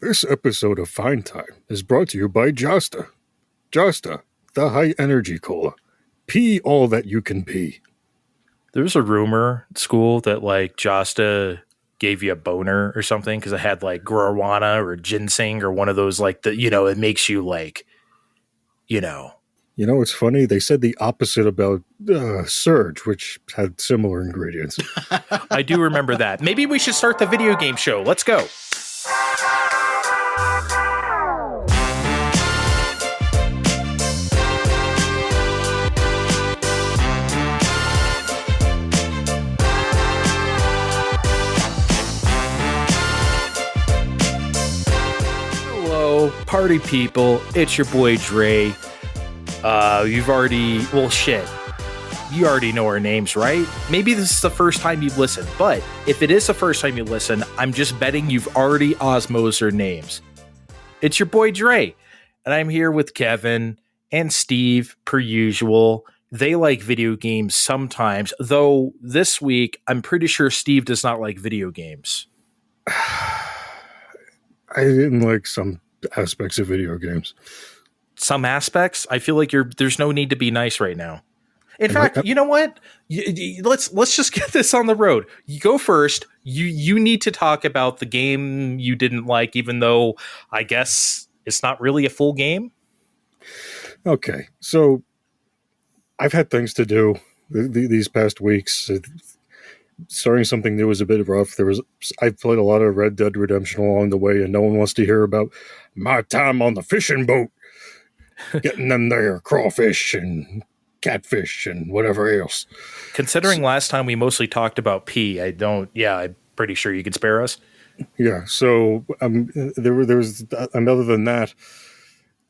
This episode of Fine Time is brought to you by Josta. Josta, the high energy cola. Pee all that you can pee. There's a rumor at school that like Josta gave you a boner or something because it had like guarana or ginseng or one of those like it makes you like. You know, it's funny. They said the opposite about Surge, which had similar ingredients. I do remember that. Maybe we should start the video game show. Let's go. Hello, party people. It's your boy Dre. You already know our names, right? Maybe this is the first time you've listened, but if it is the first time you listen, I'm just betting you've already osmosed our names. It's your boy Dre, and I'm here with Kevin and Steve, per usual. They like video games sometimes, though this week, I'm pretty sure Steve does not like video games. I didn't like some aspects of video games. Some aspects? I feel like there's no need to be nice right now. In fact, you know what? Let's just get this on the road. You go first. You need to talk about the game you didn't like, even though I guess it's not really a full game. Okay, so I've had things to do these past weeks. Starting something new was a bit rough. I've played a lot of Red Dead Redemption along the way, and no one wants to hear about my time on the fishing boat, getting them there crawfish and catfish and whatever else. Considering last time we mostly talked about pee, I'm pretty sure you could spare us. Yeah, so there was, and other than that,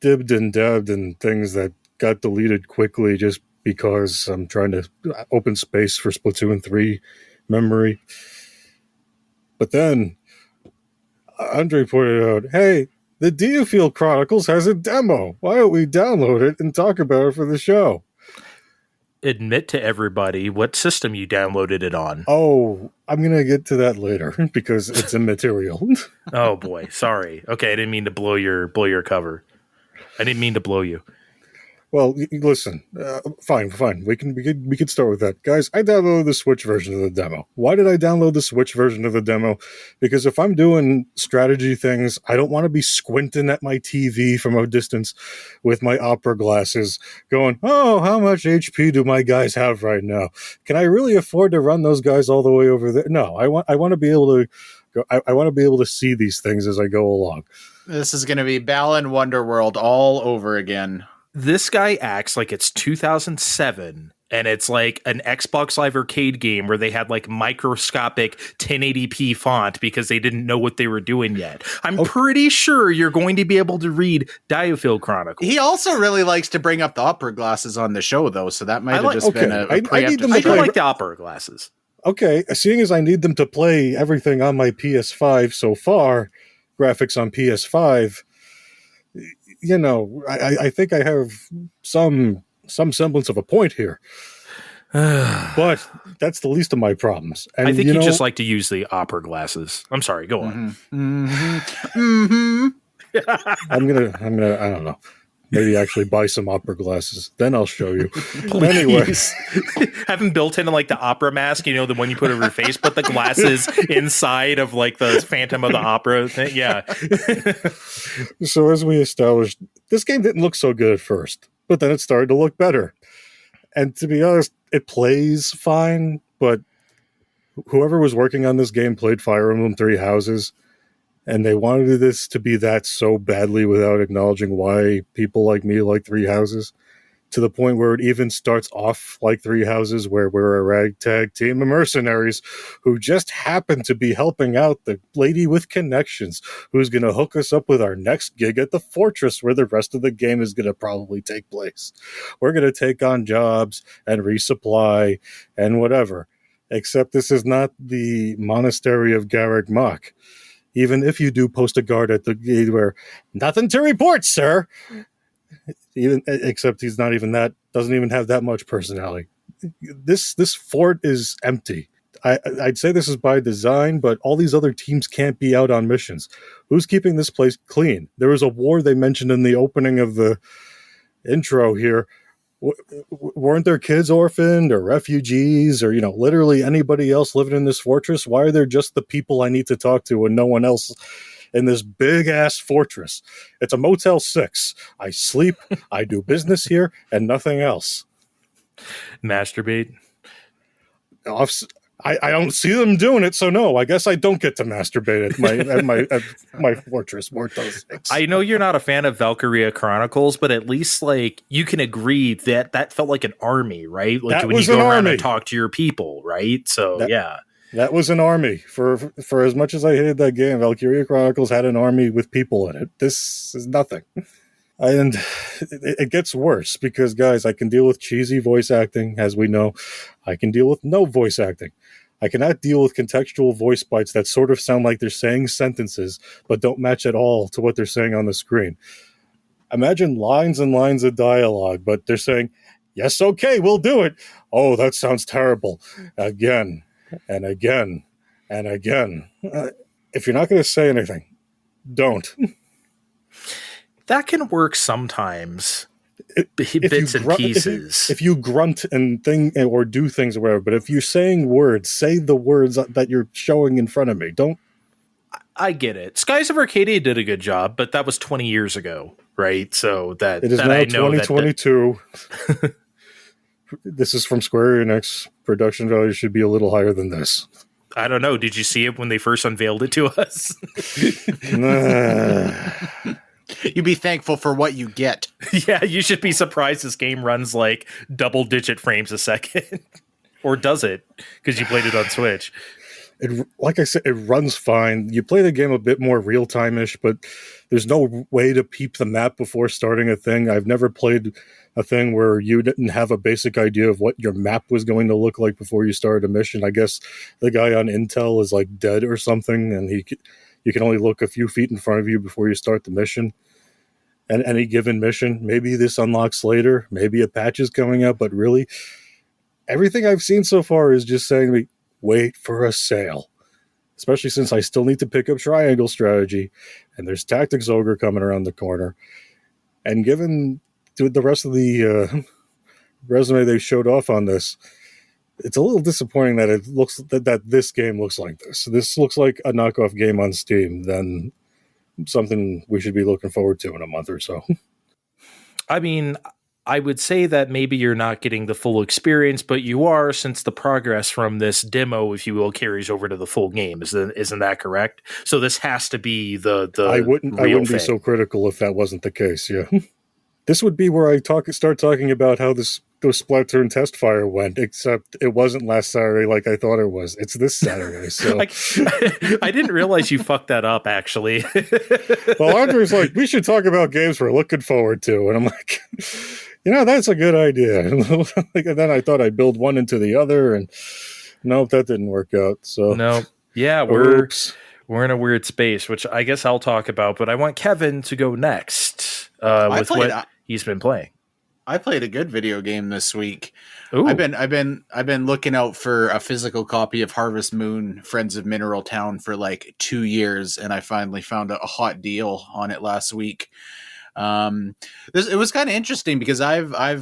dibbed and dabbed and things that got deleted quickly just because I'm trying to open space for Splatoon 3 memory. But then Andre pointed out, hey, the Diofield Chronicles has a demo. Why don't we download it and talk about it for the show? Admit to everybody what system you downloaded it on. Oh, I'm going to get to that later because it's immaterial. Oh boy, sorry. Okay, I didn't mean to blow your cover. I didn't mean to blow you. Well, listen, fine. We can start with that. Guys, I downloaded the Switch version of the demo. Why did I download the Switch version of the demo? Because if I'm doing strategy things, I don't want to be squinting at my TV from a distance with my opera glasses going, oh, how much HP do my guys have right now? Can I really afford to run those guys all the way over there? No, I want to be able to go, I want to be able to see these things as I go along. This is going to be Balan Wonderworld all over again. This guy acts like it's 2007 and it's like an Xbox Live Arcade game where they had like microscopic 1080p font because they didn't know what they were doing yet. I'm pretty sure you're going to be able to read Diofield Chronicle. He also really likes to bring up the opera glasses on the show, though, so that might have been a preemptive. I do like the opera glasses. Okay, seeing as I need them to play everything on my PS5 so far, graphics on PS5, you know, I think I have some semblance of a point here. But that's the least of my problems. And I think you just like to use the opera glasses. I'm sorry, go on. I'm gonna I don't know. Maybe actually buy some opera glasses. Then I'll show you. Anyways. Have them built into like the opera mask, you know, the one you put over your face, but the glasses inside of like the Phantom of the Opera thing. Yeah. So as we established, this game didn't look so good at first, but then it started to look better. And to be honest, it plays fine, but whoever was working on this game played Fire Emblem Three Houses, and they wanted this to be that so badly without acknowledging why people like me like Three Houses, to the point where it even starts off like Three Houses, where we're a ragtag team of mercenaries who just happen to be helping out the lady with connections who's going to hook us up with our next gig at the fortress where the rest of the game is going to probably take place. We're going to take on jobs and resupply and whatever. Except this is not the monastery of Garreg Mach. Even if you do post a guard at the gate where, nothing to report, sir. Except he's not even that, doesn't even have that much personality. This fort is empty. I'd say this is by design, but all these other teams can't be out on missions. Who's keeping this place clean? There was a war they mentioned in the opening of the intro here. Weren't there kids orphaned or refugees or, literally anybody else living in this fortress? Why are there just the people I need to talk to and no one else in this big ass fortress? It's a Motel 6. I sleep, I do business here, and nothing else. Masturbate. I don't see them doing it, so no. I guess I don't get to masturbate at my fortress, Motel 6. I know you're not a fan of Valkyria Chronicles, but at least you can agree that felt like an army, right? Like that when was you go an around army. And talk to your people, right? So yeah. That was an army. For as much as I hated that game, Valkyria Chronicles had an army with people in it. This is nothing. And it gets worse because, guys, I can deal with cheesy voice acting, as we know. I can deal with no voice acting. I cannot deal with contextual voice bites that sort of sound like they're saying sentences, but don't match at all to what they're saying on the screen. Imagine lines and lines of dialogue, but they're saying, yes, okay, we'll do it. Oh, that sounds terrible. Again, and again, and again. If you're not going to say anything, don't. That can work sometimes. Bits and pieces. If you grunt and or do things or whatever, but if you're saying words, say the words that you're showing in front of me. Don't. I get it. Skies of Arcadia did a good job, but that was 20 years ago, right? So that it is that now I know 2022. This is from Square Enix. Production value should be a little higher than this. I don't know. Did you see it when they first unveiled it to us? You be thankful for what you get. Yeah, you should be surprised this game runs like double-digit frames a second. Or does it? Because you played it on Switch. Like I said, it runs fine. You play the game a bit more real-time-ish, but there's no way to peep the map before starting a thing. I've never played a thing where you didn't have a basic idea of what your map was going to look like before you started a mission. I guess the guy on Intel is like dead or something, and you can only look a few feet in front of you before you start the mission. And any given mission, maybe this unlocks later, maybe a patch is coming up, but really, everything I've seen so far is just saying to me, wait for a sale. Especially since I still need to pick up Triangle Strategy, and there's Tactics Ogre coming around the corner. And given the rest of the resume they showed off on this, it's a little disappointing that it looks that this game looks like this. This looks like a knockoff game on Steam than something we should be looking forward to in a month or so. I mean, I would say that maybe you're not getting the full experience, but you are, since the progress from this demo, if you will, carries over to the full game. Isn't that correct? So this has to be the I wouldn't be so critical if that wasn't the case. Yeah, this would be where I start talking about how the Splatoon test fire went, except it wasn't last Saturday like I thought it was. It's this Saturday. So I didn't realize you fucked that up, actually. Well, Andrew's like, we should talk about games we're looking forward to. And I'm like, that's a good idea. And then I thought I'd build one into the other, and nope, that didn't work out. So no, yeah, we're in a weird space, which I guess I'll talk about, but I want Kevin to go next with what he's been playing. I played a good video game this week. Ooh. I've been looking out for a physical copy of Harvest Moon: Friends of Mineral Town for like 2 years, and I finally found a hot deal on it last week. It was kind of interesting because I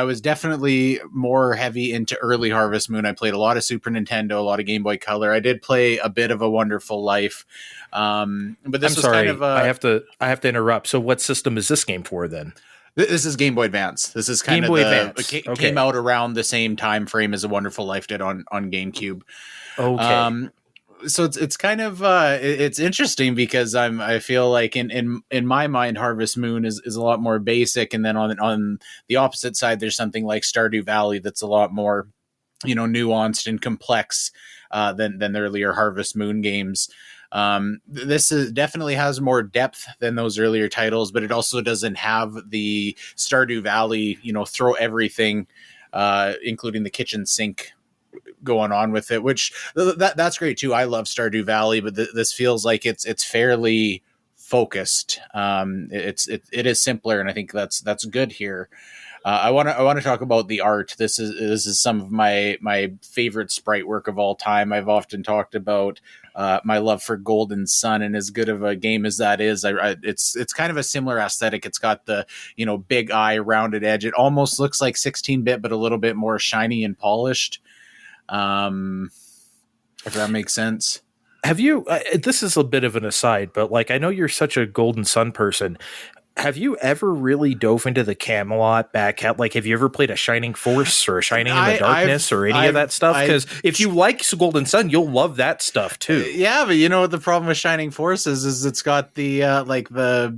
was definitely more heavy into early Harvest Moon. I played a lot of Super Nintendo, a lot of Game Boy Color. I did play a bit of A Wonderful Life, but this was kind of I have to interrupt. So, what system is this game for then? This is Game Boy Advance. This is kind of came out around the same time frame as A Wonderful Life did on GameCube. Okay. So it's kind of it's interesting because I feel like in my mind Harvest Moon is a lot more basic, and then on the opposite side there's something like Stardew Valley that's a lot more nuanced and complex than the earlier Harvest Moon games. This definitely has more depth than those earlier titles, but it also doesn't have the Stardew Valley, throw everything, including the kitchen sink going on with it, which that's great too. I love Stardew Valley, but this feels like it's fairly focused. It is simpler, and I think that's good here. I want to talk about the art. This is some of my favorite sprite work of all time. I've often talked about my love for Golden Sun, and as good of a game as that is, it's kind of a similar aesthetic. It's got the big eye, rounded edge. It almost looks like 16-bit, but a little bit more shiny and polished. If that makes sense. Have you? This is a bit of an aside, but like I know you're such a Golden Sun person. Have you ever really dove into the Camelot back at like have you ever played a Shining Force or a Shining in the Darkness or any of that stuff? Because if you like Golden Sun, you'll love that stuff too. Yeah, but you know what the problem with Shining Force is it's got the the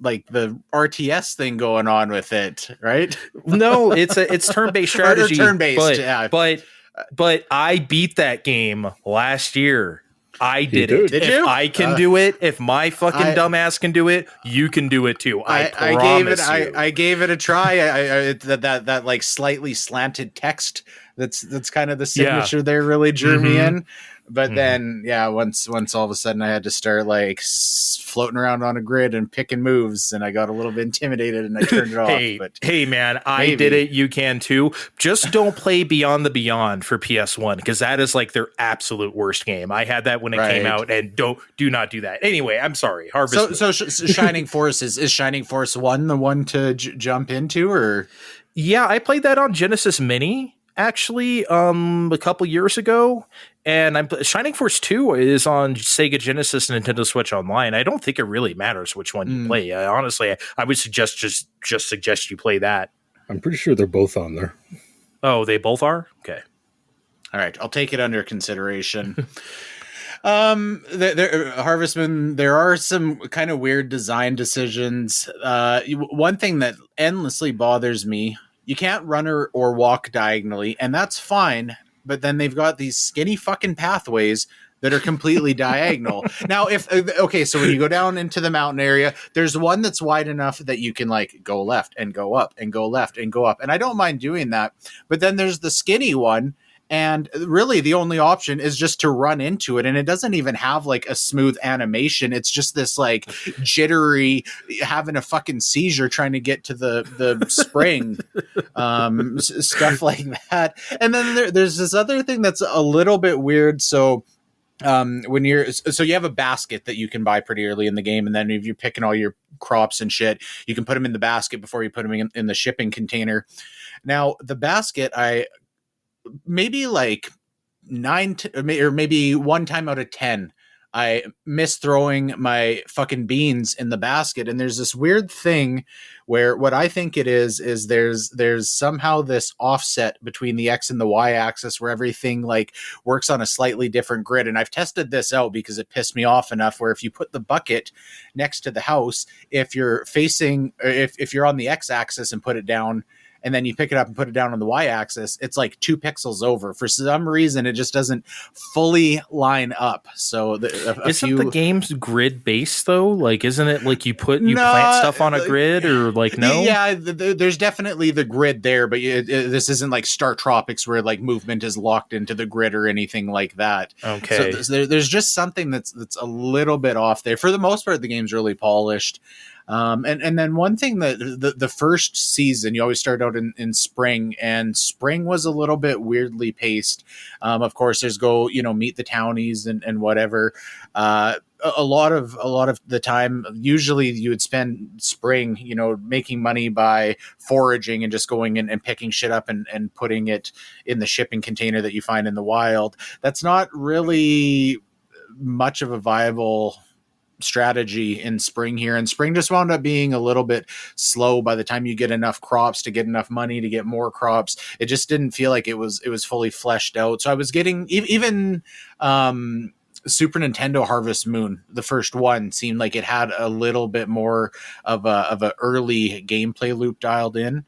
RTS thing going on with it, right? No, it's turn-based strategy. Turn-based, yeah. But I beat that game last year. I did it. Did if you? I can do it, if my fucking dumbass can do it, you can do it too. I gave it a try. That like slightly slanted text that's kind of the signature there really drew me in. But then, once all of a sudden I had to start like floating around on a grid and picking moves, and I got a little bit intimidated and I turned it off. But hey, man, I did it. You can too. Just don't play Beyond the Beyond for PS1 because that is like their absolute worst game. I had that when it came out, and do not do that. Anyway, I'm sorry. Harvest. So Shining Force is Shining Force 1 the one to jump into, or? Yeah, I played that on Genesis Mini actually a couple years ago. And Shining Force 2 is on Sega Genesis and Nintendo Switch Online. I don't think it really matters which one you play. Honestly, I would suggest just suggest you play that. I'm pretty sure they're both on there. Oh, they both are? Okay. All right, I'll take it under consideration. Harvest Moon, there are some kind of weird design decisions. One thing that endlessly bothers me, you can't run or walk diagonally, and that's fine. But then they've got these skinny fucking pathways that are completely diagonal. Now, so when you go down into the mountain area, there's one that's wide enough that you can like go left and go up and go left and go up. And I don't mind doing that. But then there's the skinny one. And really the only option is just to run into it. And it doesn't even have like a smooth animation. It's just this like jittery, having a fucking seizure trying to get to the spring, stuff like that. And then there's this other thing that's a little bit weird. So when you have a basket that you can buy pretty early in the game. And then if you're picking all your crops and shit, you can put them in the basket before you put them in the shipping container. Now the basket, maybe like 9 or maybe one time out of 10 I miss throwing my fucking beans in the basket, and there's this weird thing where what I think it is there's somehow this offset between the X and the Y axis where everything like works on a slightly different grid. And I've tested this out because it pissed me off enough where if you put the bucket next to the house, if you're facing if you're on the X axis and put it down, and then you pick it up and put it down on the y-axis, it's like 2 pixels over. For some reason, it just doesn't fully line up. So isn't the game's grid based though? Like, isn't it like you plant stuff on a grid or like no? Yeah, there's definitely the grid there, but this isn't like Star Tropics where like movement is locked into the grid or anything like that. Okay, so there's just something that's a little bit off there. For the most part, the game's really polished. And then one thing that the first season, you always start out in spring, and spring was a little bit weirdly paced. Of course, there's meet the townies and whatever. A lot of the time, usually you would spend spring, making money by foraging and just going in and picking shit up and putting it in the shipping container that you find in the wild. That's not really much of a viable strategy in spring here, and spring just wound up being a little bit slow. By the time you get enough crops to get enough money to get more crops, it just didn't feel like it was fully fleshed out. So I was getting even Super Nintendo Harvest Moon, the first one, seemed like it had a little bit more of a early gameplay loop dialed in.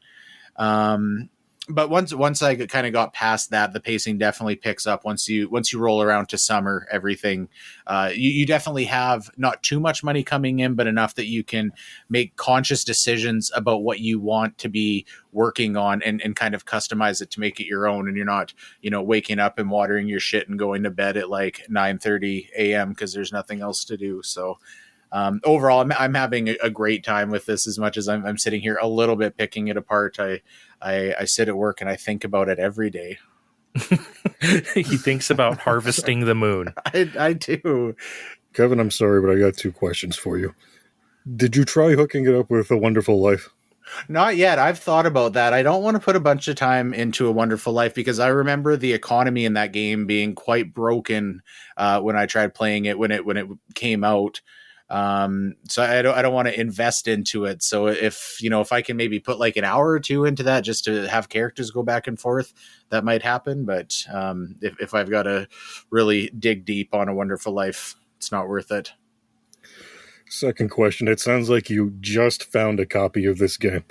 But once I kind of got past that, the pacing definitely picks up. Once you roll around to summer, everything you definitely have not too much money coming in, but enough that you can make conscious decisions about what you want to be working on and kind of customize it to make it your own. And you're not waking up and watering your shit and going to bed at like 9:30 a.m. because there's nothing else to do. So overall, I'm having a great time with this. As much as I'm sitting here a little bit picking it apart, I sit at work and I think about it every day. He thinks about harvesting the moon. I do. Kevin, I'm sorry, but I got 2 questions for you. Did you try hooking it up with A Wonderful Life? Not yet. I've thought about that. I don't want to put a bunch of time into A Wonderful Life because I remember the economy in that game being quite broken when I tried playing it when it came out. So I don't want to invest into it. So if I can maybe put like an hour or 2 into that just to have characters go back and forth, that might happen. But if I've got to really dig deep on A Wonderful Life, it's not worth it. Second question. It sounds like you just found a copy of this game.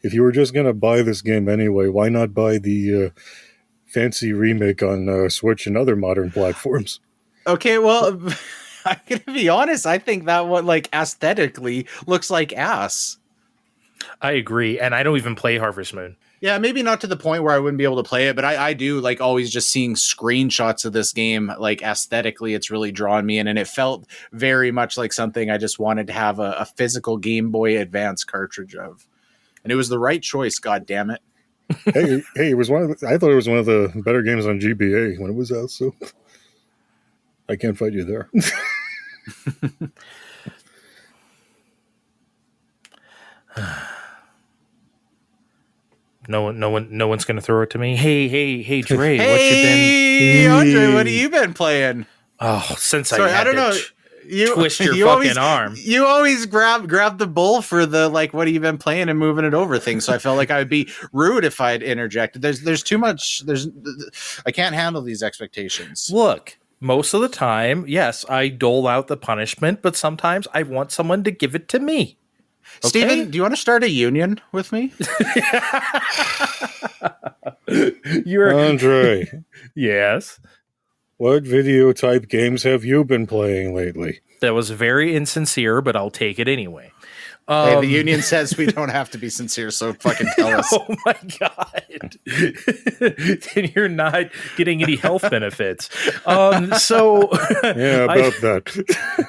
If you were just going to buy this game anyway, why not buy the fancy remake on Switch and other modern platforms? Okay, well, I'm going to be honest. I think that one, like, aesthetically looks like ass. I agree. And I don't even play Harvest Moon. Yeah, maybe not to the point where I wouldn't be able to play it, but I do like always just seeing screenshots of this game. Like aesthetically, it's really drawn me in, and it felt very much like something I just wanted to have a physical Game Boy Advance cartridge of, and it was the right choice. God damn it! hey, it was I thought it was one of the better games on GBA when it was out. So I can't fight you there. No one's gonna throw it to me. Hey, Dre, hey, what you been? Andre, what have you been playing? Oh, since Sorry, I don't know. You twist your you fucking always, arm. You always grab the bull for the like, what have you been playing and moving it over thing. So I felt like I would be rude if I'd interjected. There's too much. I can't handle these expectations. Look, most of the time, yes, I dole out the punishment, but sometimes I want someone to give it to me. Okay? Steven, do you want to start a union with me? You're Andre. Yes. What video type games have you been playing lately? That was very insincere, but I'll take it anyway. Hey, the union says we don't have to be sincere, so fucking tell us. Oh my god! Then you're not getting any health benefits. So yeah, about that.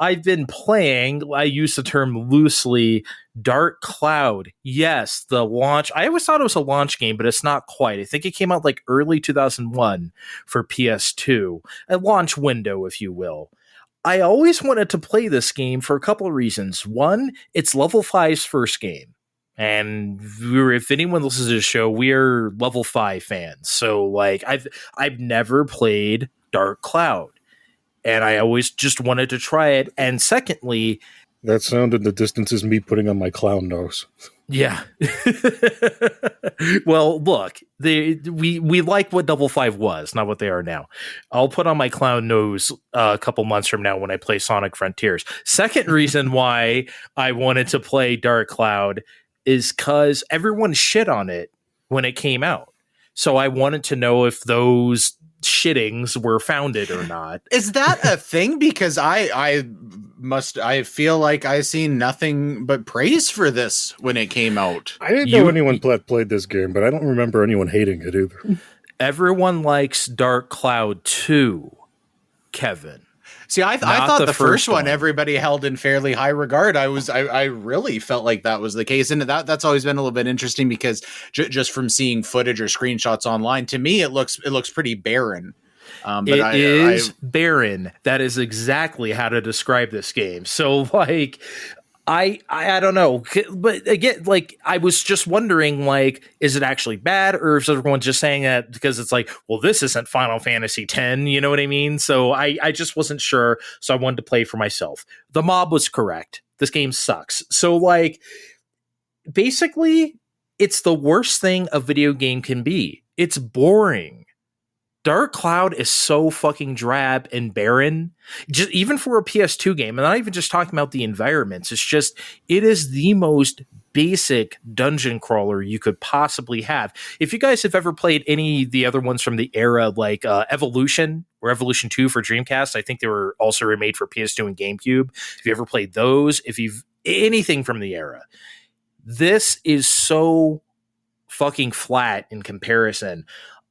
I've been playing. I use the term loosely. Dark Cloud. Yes, the launch. I always thought it was a launch game, but it's not quite. I think it came out like early 2001 for PS2, a launch window, if you will. I always wanted to play this game for a couple of reasons. One, it's Level 5's first game. And if anyone listens to the show, we're Level 5 fans. So like I've never played Dark Cloud. And I always just wanted to try it. And secondly, that sound in the distance is me putting on my clown nose. Yeah. Well, look, we like what Double 5 was, not what they are now. I'll put on my clown nose a couple months from now when I play Sonic Frontiers. Second reason why I wanted to play Dark Cloud is because everyone shit on it when it came out. So I wanted to know if those shittings were founded or not. Is that a thing? Because I feel like I seen nothing but praise for this when it came out. I didn't know anyone played this game, but I don't remember anyone hating it either. Everyone likes Dark Cloud 2, Kevin. See, I thought the first one everybody held in fairly high regard. I really felt like that was the case, and that's always been a little bit interesting because just from seeing footage or screenshots online, to me it looks pretty barren. But it is barren. That is exactly how to describe this game. So like, I don't know, but again, like I was just wondering, like, is it actually bad, or is everyone just saying that because it's like, well, this isn't Final Fantasy X, you know what I mean? So I just wasn't sure, so I wanted to play for myself. The mob was correct. This game sucks. So like, basically, it's the worst thing a video game can be. It's boring. Dark Cloud is so fucking drab and barren, just even for a PS2 game. And I'm not even just talking about the environments. It's just, it is the most basic dungeon crawler you could possibly have. If you guys have ever played any of the other ones from the era, like Evolution or Evolution 2 for Dreamcast, I think they were also remade for PS2 and GameCube. If you ever played those, if you've anything from the era, this is so fucking flat in comparison.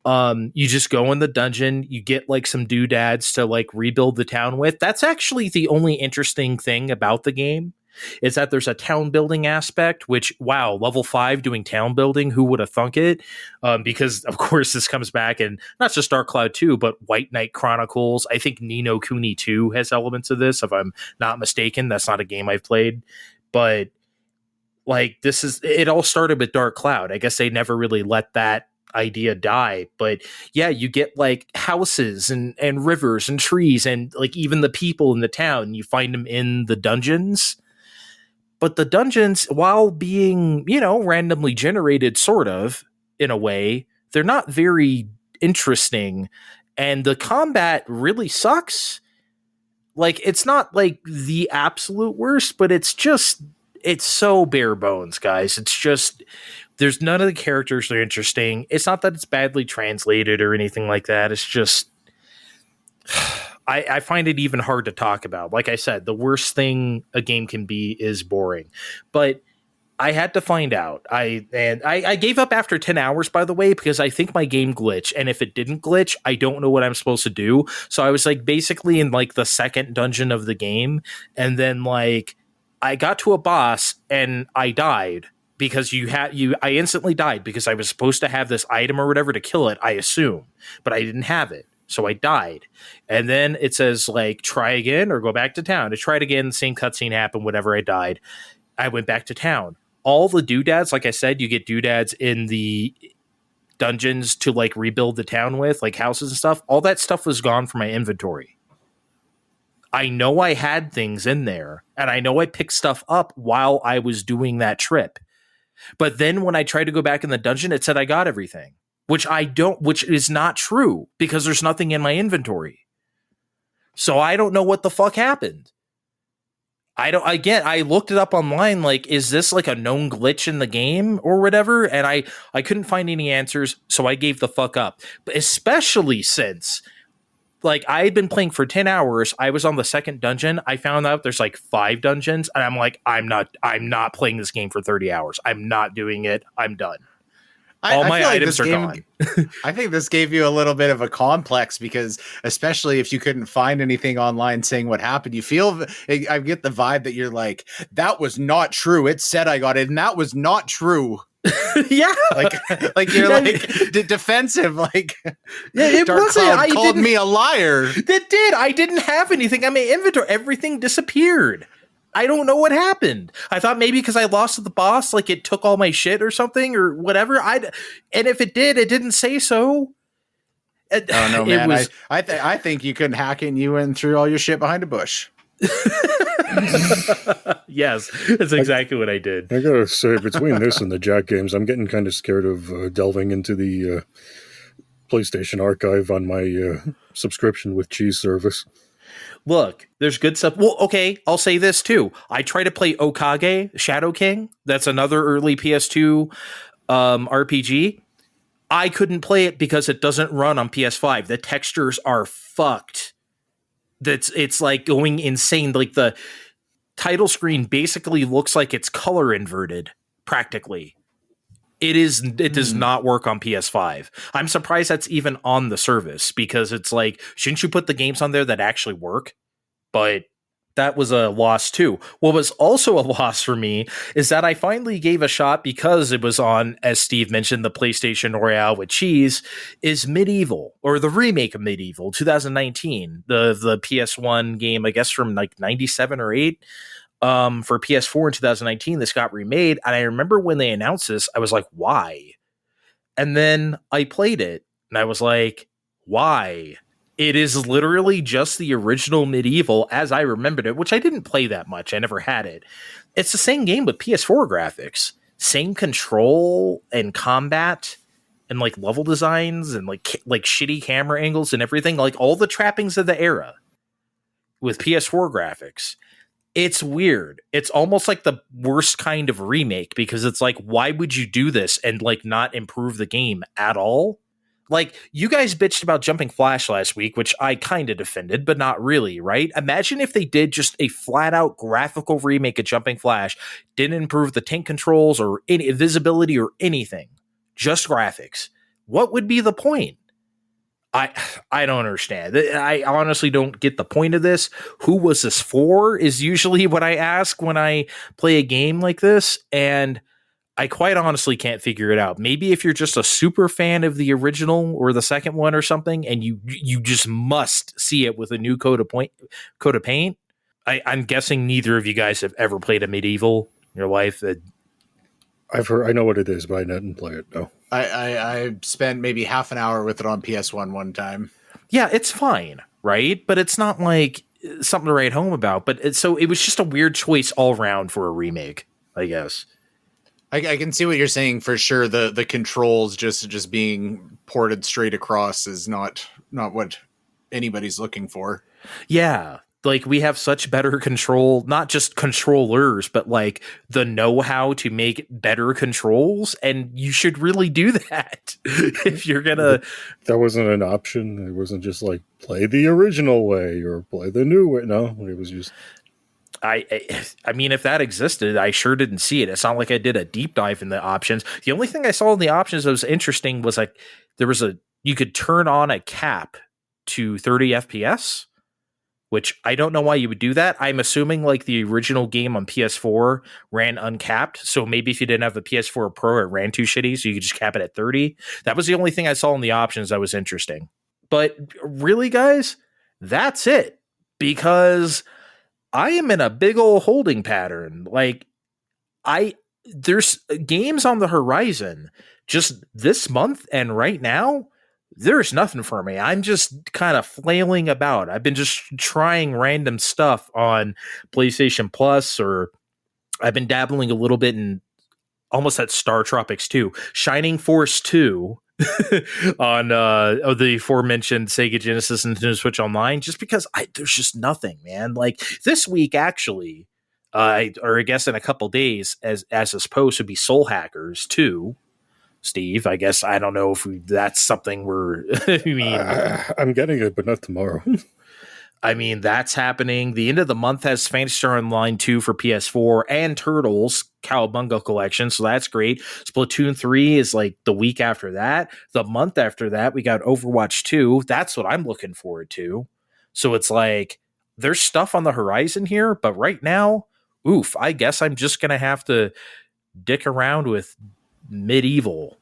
You just go in the dungeon, you get like some doodads to like rebuild the town with. That's actually the only interesting thing about the game, is that there's a town building aspect, which, wow, level 5 doing town building, who would have thunk it? Because of course this comes back in not just Dark Cloud 2, but White Knight Chronicles. I think Ni no Kuni 2 has elements of this, if I'm not mistaken. That's not a game I've played, but like it all started with Dark Cloud. I guess they never really let that idea die, but yeah, you get like houses and rivers and trees and like even the people in the town, you find them in the dungeons. But the dungeons, while being, randomly generated sort of in a way, they're not very interesting, and the combat really sucks. Like, it's not like the absolute worst, but it's so bare bones, guys. It's just, there's none of the characters that are interesting. It's not that it's badly translated or anything like that. It's just, I find it even hard to talk about. Like I said, the worst thing a game can be is boring. But I had to find out. I gave up after 10 hours, by the way, because I think my game glitched. And if it didn't glitch, I don't know what I'm supposed to do. So I was like basically in like the second dungeon of the game. And then like I got to a boss and I died because I instantly died because I was supposed to have this item or whatever to kill it, I assume, but I didn't have it. So I died. And then it says like, try again or go back to town. I tried again. Same cutscene happened. Whatever, I died. I went back to town. All the doodads, like I said, you get doodads in the dungeons to like rebuild the town with, like houses and stuff. All that stuff was gone from my inventory. I know I had things in there, and I know I picked stuff up while I was doing that trip. But then when I tried to go back in the dungeon, it said I got everything, which is not true because there's nothing in my inventory. So I don't know what the fuck happened. I looked it up online, like, is this like a known glitch in the game or whatever? And I couldn't find any answers, so I gave the fuck up. But especially since, like, I had been playing for 10 hours, I was on the second dungeon, I found out there's like 5 dungeons, and I'm like, I'm not playing this game for 30 hours. I'm not doing it. I'm done. All my items are gone. I think this gave you a little bit of a complex because, especially if you couldn't find anything online saying what happened, you feel, I get the vibe that you're like, that was not true. It said I got it, and that was not true. Yeah, like you're like defensive. Like, yeah, it Dark wasn't. Cloud called me a liar. It did. I didn't have anything on my inventory. Everything disappeared. I don't know what happened. I thought maybe because I lost to the boss, like it took all my shit or something or whatever. And if it did, it didn't say so. Oh no, man! I think you couldn't hack it and you went through all your shit behind a bush. Yes, that's exactly what I did. I gotta say, between this and the Jack games, I'm getting kind of scared of delving into the PlayStation archive on my subscription with Cheese service. Look, there's good stuff. Well, okay, I'll say this too. I try to play Okage, Shadow King. That's another early PS2 RPG. I couldn't play it because it doesn't run on PS5. The textures are fucked. It's like going insane. Like the title screen basically looks like it's color inverted, practically. It does not work on PS5. I'm surprised that's even on the service because it's like, shouldn't you put the games on there that actually work? But that was a loss too. What was also a loss for me is that I finally gave a shot because it was on, as Steve mentioned, the PlayStation Royale with cheese, is Medieval, or the remake of Medieval 2019, the PS1 game, I guess from like 97 or 8. For PS4 in 2019, this got remade. And I remember when they announced this, I was like, why? And then I played it and I was like, why? It is literally just the original Medieval as I remembered it, which I didn't play that much. I never had it. It's the same game with PS4 graphics, same control and combat and like level designs and like shitty camera angles and everything, like all the trappings of the era with PS4 graphics. It's weird. It's almost like the worst kind of remake because it's like, why would you do this and like not improve the game at all? Like, you guys bitched about Jumping Flash last week, which I kind of defended, but not really, right? Imagine if they did just a flat out graphical remake of Jumping Flash, didn't improve the tank controls or any visibility or anything, just graphics. What would be the point? I don't understand. I honestly don't get the point of this. Who was this for is usually what I ask when I play a game like this, and I quite honestly can't figure it out. Maybe if you're just a super fan of the original or the second one or something, and you just must see it with a new coat of paint. I'm guessing neither of you guys have ever played a medieval in your life. I've heard, I know what it is, but I didn't play it. No. I spent maybe half an hour with it on PS1 one time. Yeah, it's fine, right? But it's not like something to write home about. But so it was just a weird choice all around for a remake, I guess. I can see what you're saying for sure. The controls just being ported straight across is not what anybody's looking for. Yeah. Like we have such better control, not just controllers, but like the know-how to make better controls. And you should really do that if you're going to. That wasn't an option. It wasn't just like play the original way or play the new way. No, it was just. I mean, if that existed, I sure didn't see it. It's not like I did a deep dive in the options. The only thing I saw in the options that was interesting was like there was you could turn on a cap to 30 FPS. Which I don't know why you would do that. I'm assuming like the original game on PS4 ran uncapped. So maybe if you didn't have the PS4 Pro, it ran too shitty. So you could just cap it at 30. That was the only thing I saw in the options that was interesting. But really, guys, that's it. Because I am in a big old holding pattern. Like there's games on the horizon just this month and right now. There's nothing for me. I'm just kind of flailing about. I've been just trying random stuff on PlayStation Plus, or I've been dabbling a little bit in almost that Star Tropics 2, Shining Force 2 on the aforementioned Sega Genesis and Nintendo Switch Online, just because there's just nothing, man. Like this week, actually, or I guess in a couple days, as opposed to be Soul Hackers 2. Steve, I guess I don't know if that's something we're. I mean, I'm getting it, but not tomorrow. I mean, that's happening. The end of the month has Phantasy Star Online 2 for PS4 and Turtles Cowabunga Collection, so that's great. Splatoon 3 is like the week after that. The month after that, we got Overwatch 2. That's what I'm looking forward to. So it's like there's stuff on the horizon here, but right now, oof, I guess I'm just gonna have to dick around with medieval.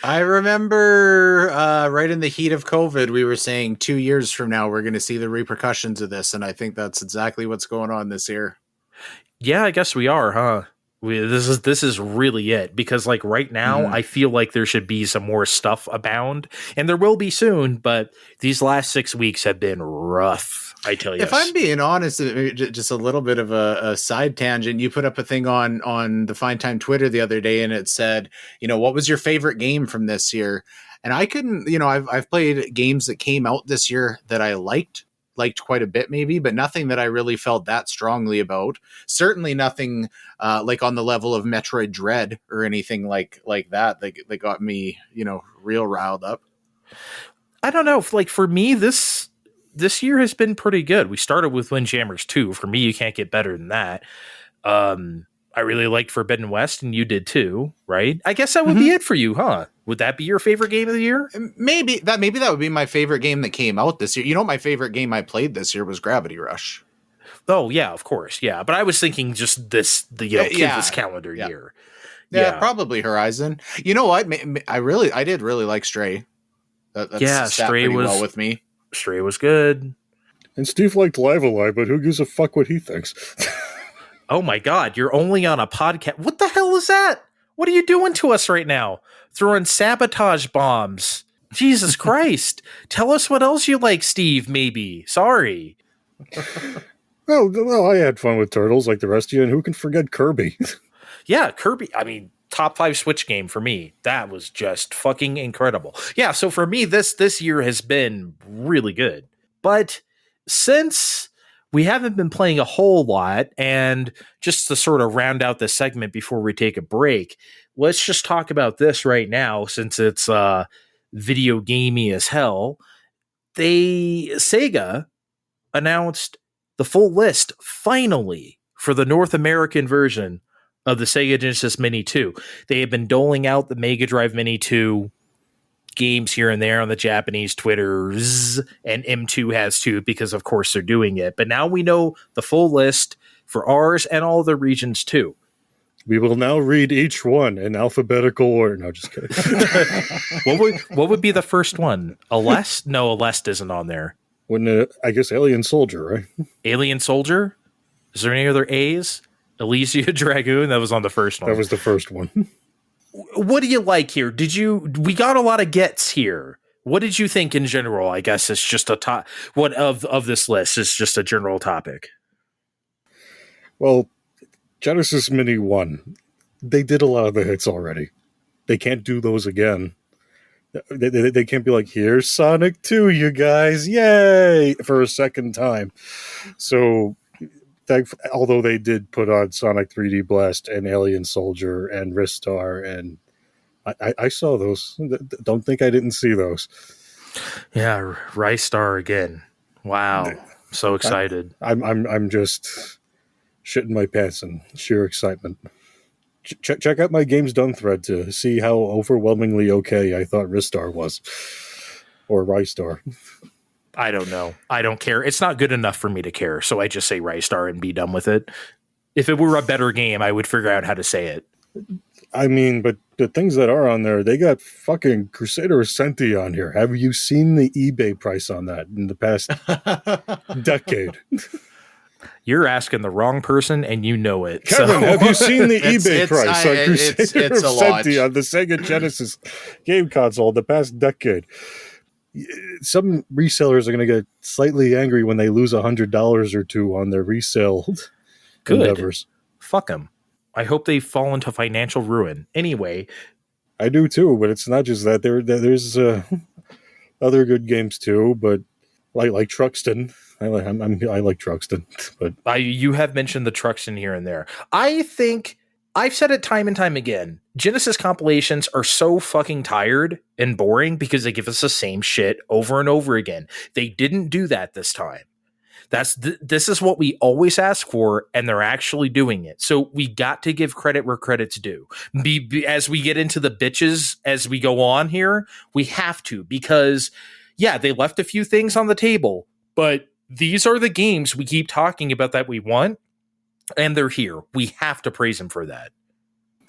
I remember right in the heat of COVID, we were saying 2 years from now we're going to see the repercussions of this, and I think that's exactly what's going on this year. Yeah, I guess we are, huh? This is really it, because like right now I feel like there should be some more stuff abound, and there will be soon, but these last 6 weeks have been rough. I tell you. If I'm being honest, just a little bit of a side tangent, you put up a thing on the Fine Time Twitter the other day, and it said, what was your favorite game from this year? And I couldn't, I've played games that came out this year that I liked quite a bit maybe, but nothing that I really felt that strongly about. Certainly nothing like on the level of Metroid Dread or anything like that got me, real riled up. I don't know. Like for me, this year has been pretty good. We started with Windjammers 2. For me, you can't get better than that. I really liked Forbidden West, and you did too, right? I guess that would be it for you, huh? Would that be your favorite game of the year? Maybe that would be my favorite game that came out this year. My favorite game I played this year was Gravity Rush. Oh yeah, of course, yeah. But I was thinking just this calendar year. Yeah, probably Horizon. You know what? I did really like Stray. That's Stray was well with me. Stray was good. And Steve liked Live Alive, but who gives a fuck what he thinks? Oh my God, you're only on a podcast. What the hell is that? What are you doing to us right now? Throwing sabotage bombs. Jesus Christ. Tell us what else you like, Steve, maybe. Sorry. Well, I had fun with Turtles like the rest of you, and who can forget Kirby? Yeah, Kirby. I mean, top 5 Switch game for me. That was just fucking incredible. Yeah, so for me, this year has been really good. But since we haven't been playing a whole lot, and just to sort of round out this segment before we take a break, let's just talk about this right now, since it's video gamey as hell. Sega announced the full list finally for the North American version of the Sega Genesis Mini 2. They have been doling out the Mega Drive Mini 2 games here and there on the Japanese Twitters, and M2 has too, because of course they're doing it. But now we know the full list for ours and all the regions too. We will now read each one in alphabetical order. No, just kidding. What would be the first one? Alest? No, Alest isn't on there. I guess Alien Soldier, right? Alien Soldier? Is there any other A's? Elysia Dragoon? That was on the first one. That was the first one. What do you like here? We got a lot of gets here. What did you think in general? I guess it's just a top. What of this list is just a general topic? Well, Genesis Mini 1, they did a lot of the hits already. They can't do those again. They can't be like, here's Sonic 2, you guys, yay, for a second time. So, although they did put on Sonic 3D Blast and Alien Soldier and Ristar, and I saw those. Don't think I didn't see those. Yeah, Ristar again. Wow, so excited. I'm just shitting my pants in sheer excitement. Check out my Games Done thread to see how overwhelmingly okay I thought Ristar was. Or Ristar. I don't know. I don't care. It's not good enough for me to care, so I just say Ristar and be done with it. If it were a better game, I would figure out how to say it. I mean, but the things that are on there, they got fucking Crusader Ascenti on here. Have you seen the eBay price on that in the past decade? You're asking the wrong person, and you know it. Kevin, have you seen the eBay price on Crusader it's Ascenti on the Sega Genesis game console in the past decade? Some resellers are going to get slightly angry when they lose $100 or two on their resale endeavors. Fuck them. I hope they fall into financial ruin. Anyway. I do too, but it's not just that. There's other good games too, but like Truxton. I like Truxton, but you have mentioned the Truxton here and there. I think I've said it time and time again. Genesis compilations are so fucking tired and boring because they give us the same shit over and over again. They didn't do that this time. This is what we always ask for, and they're actually doing it. So we got to give credit where credit's due. As we get into the bitches as we go on here, we have to, because yeah, they left a few things on the table, but these are the games we keep talking about that we want, and they're here. We have to praise them for that.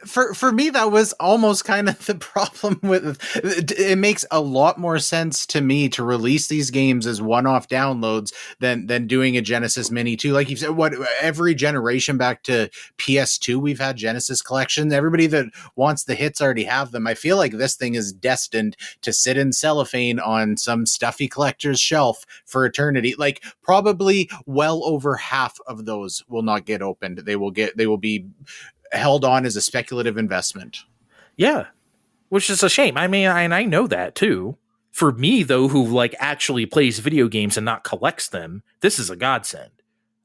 For me, that was almost kind of the problem with it. Makes a lot more sense to me to release these games as one-off downloads than doing a Genesis Mini 2. Like you said, every generation back to PS2, we've had Genesis collections. Everybody that wants the hits already have them. I feel like this thing is destined to sit in cellophane on some stuffy collector's shelf for eternity. Like probably well over half of those will not get opened. They will be held on as a speculative investment. Yeah, which is a shame. I mean, and I know that too. For me, though, who like actually plays video games and not collects them, this is a godsend.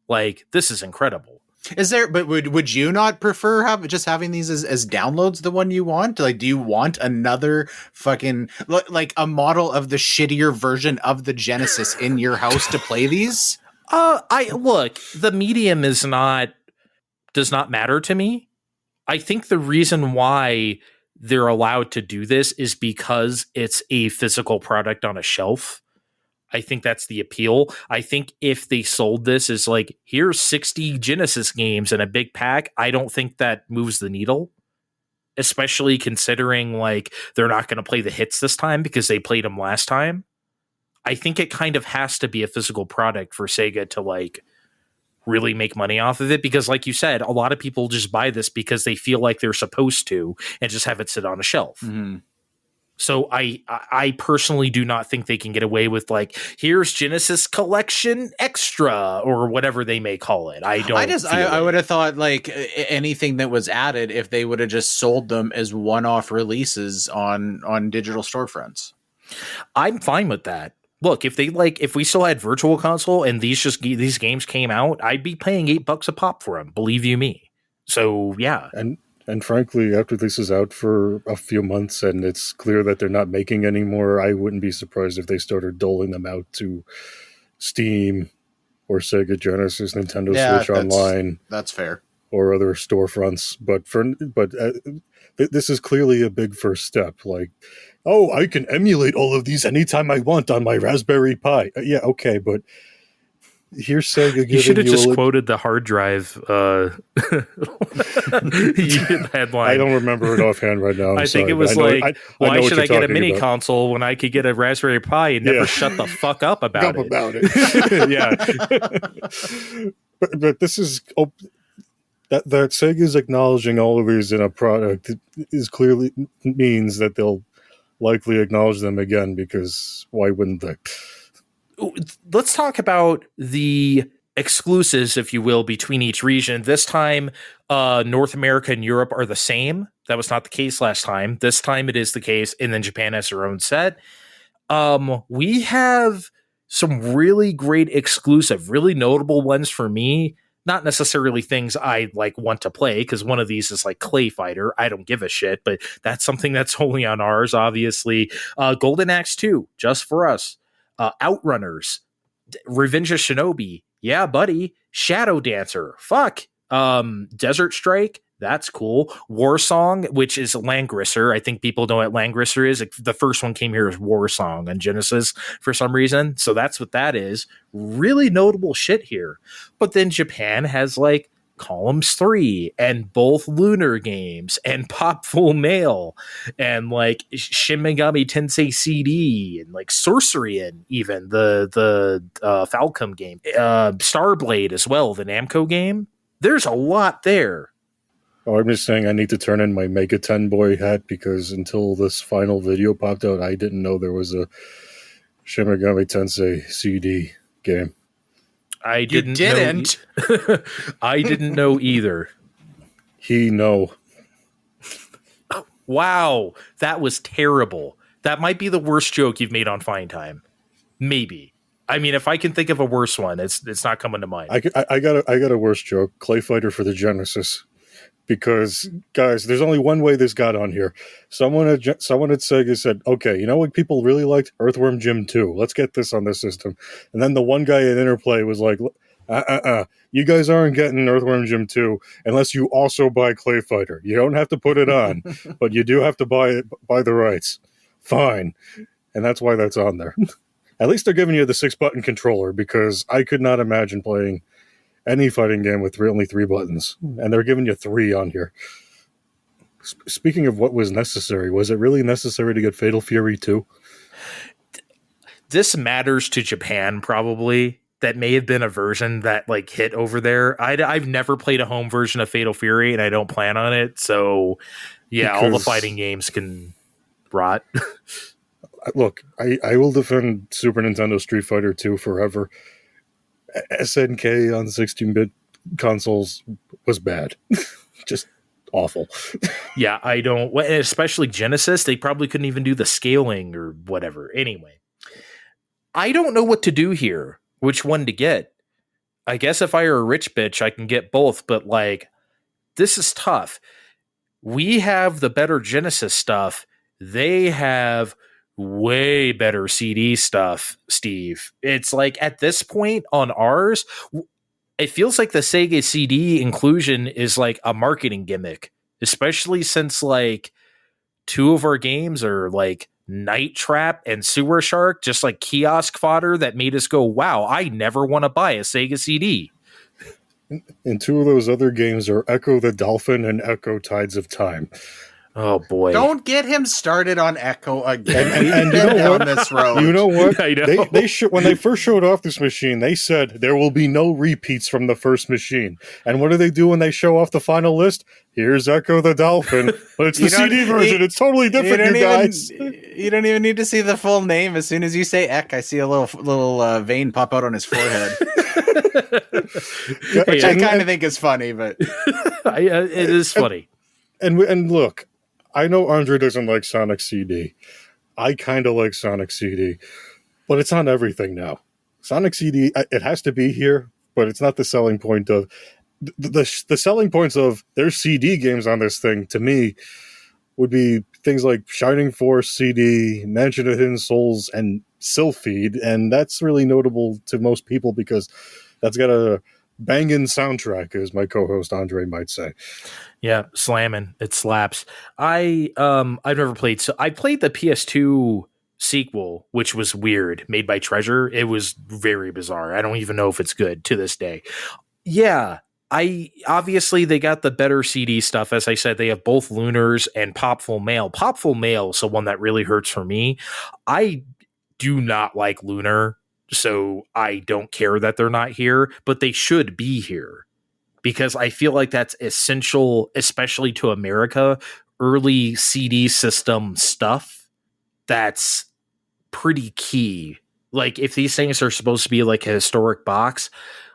Like, this is incredible. Is there? But would you not prefer having these as downloads? The one you want? Like, do you want another fucking like a model of the shittier version of the Genesis in your house to play these? The medium does not matter to me. I think the reason why they're allowed to do this is because it's a physical product on a shelf. I think that's the appeal. I think if they sold this as like, here's 60 Genesis games in a big pack, I don't think that moves the needle, especially considering like they're not going to play the hits this time because they played them last time. I think it kind of has to be a physical product for Sega to like really make money off of it, because like you said, a lot of people just buy this because they feel like they're supposed to and just have it sit on a shelf. Mm-hmm. So I personally do not think they can get away with like, here's Genesis Collection Extra or whatever they may call it. I would have thought like anything that was added, if they would have just sold them as one-off releases on digital storefronts. I'm fine with that. Look, if we still had Virtual Console and these games came out, I'd be paying $8 a pop for them. Believe you me. So yeah, and frankly, after this is out for a few months and it's clear that they're not making any more, I wouldn't be surprised if they started doling them out to Steam or Sega Genesis, Nintendo Switch Online. That's fair. Or other storefronts, but this is clearly a big first step. Like, oh, I can emulate all of these anytime I want on my Raspberry Pi. Yeah, okay, but here's Sega giving You should have you just quoted the hard drive headline. I don't remember it offhand right now. I think it was like, why should I get a mini console when I could get a Raspberry Pi and never shut the fuck up about it? Yeah. But this is that Sega's acknowledging all of these in a product is clearly means that they'll likely acknowledge them again, because why wouldn't they? Let's talk about the exclusives, if you will, between each region. This time, North America and Europe are the same. That was not the case last time. This time it is the case, and then Japan has their own set. We have some really great exclusive, really notable ones for me. Not necessarily things I like want to play, because one of these is like Clay Fighter. I don't give a shit, but that's something that's only on ours, obviously. Golden Axe 2, just for us. Outrunners, Revenge of Shinobi, yeah, buddy. Shadow Dancer, fuck. Desert Strike, that's cool. War Song, which is Langrisser. I think people know what Langrisser is. The first one came here as War Song on Genesis for some reason, so that's what that is. Really notable shit here. But then Japan has like Columns 3 and both Lunar games and Pop Full Mail and like Shin Megami Tensei CD and like Sorcerian, even the Falcom game, Starblade as well, the Namco game. There's a lot there. Oh, I'm just saying I need to turn in my Mega 10 boy hat, because until this final video popped out, I didn't know there was a Shin Megami Tensei CD game. I didn't know. I didn't know either. No. Wow, that was terrible. That might be the worst joke you've made on Fine Time. Maybe. I mean, if I can think of a worse one, it's not coming to mind. I got a worse joke. Clay Fighter for the Genesis. Because, guys, there's only one way this got on here. Someone at Sega said, okay, you know what people really liked? Earthworm Jim 2. Let's get this on the system. And then the one guy at Interplay was like, you guys aren't getting Earthworm Jim 2 unless you also buy Clay Fighter. You don't have to put it on, but you do have to buy the rights. Fine. And that's why that's on there. At least they're giving you the 6-button controller, because I could not imagine playing any fighting game with only 3 buttons, and they're giving you 3 on here. Speaking of what was necessary, was it really necessary to get Fatal Fury 2? This matters to Japan, probably. That may have been a version that like hit over there. I've never played a home version of Fatal Fury, and I don't plan on it. So, yeah, all the fighting games can rot. Look, I will defend Super Nintendo Street Fighter 2 forever. SNK on 16-bit consoles was bad. Just awful. Yeah, I don't, especially Genesis, they probably couldn't even do the scaling or whatever. Anyway, I don't know what to do here, which one to get. I guess if I were a rich bitch, I can get both, but like, this is tough. We have the better Genesis stuff. They have way better CD stuff, Steve. It's like at this point on ours, it feels like the Sega CD inclusion is like a marketing gimmick, especially since like 2 of our games are like Night Trap and Sewer Shark, just like kiosk fodder that made us go, wow, I never want to buy a Sega CD. And 2 of those other games are Echo the Dolphin and Echo Tides of Time. Oh boy! Don't get him started on Echo again. And you know down what? this road. You know what? I know. They when they first showed off this machine, they said there will be no repeats from the first machine. And what do they do when they show off the final list? Here's Echo the Dolphin, but it's the CD version. It's totally different, you guys. You don't even need to see the full name. As soon as you say Eck, I see a little vein pop out on his forehead, which I kind of think is funny, but it is funny. And look, I know Andre doesn't like Sonic CD. I kind of like Sonic CD, but it's on everything now. Sonic CD, it has to be here, but it's not the selling point of the selling points of there's CD games on this thing. To me, would be things like Shining Force CD, Mansion of Hidden Souls, and Sylpheed, and that's really notable to most people because that's got a banging soundtrack, as my co-host Andre might say. Yeah, slamming. It slaps. I've never played. So I played the PS2 sequel, which was weird, made by Treasure. It was very bizarre. I don't even know if it's good to this day. Yeah, I obviously they got the better CD stuff. As I said, they have both Lunars and Popful Mail. Popful Mail is the one that really hurts for me. I do not like Lunar, so I don't care that they're not here, but they should be here because I feel like that's essential, especially to America. Early CD system stuff, that's pretty key. Like, if these things are supposed to be like a historic box,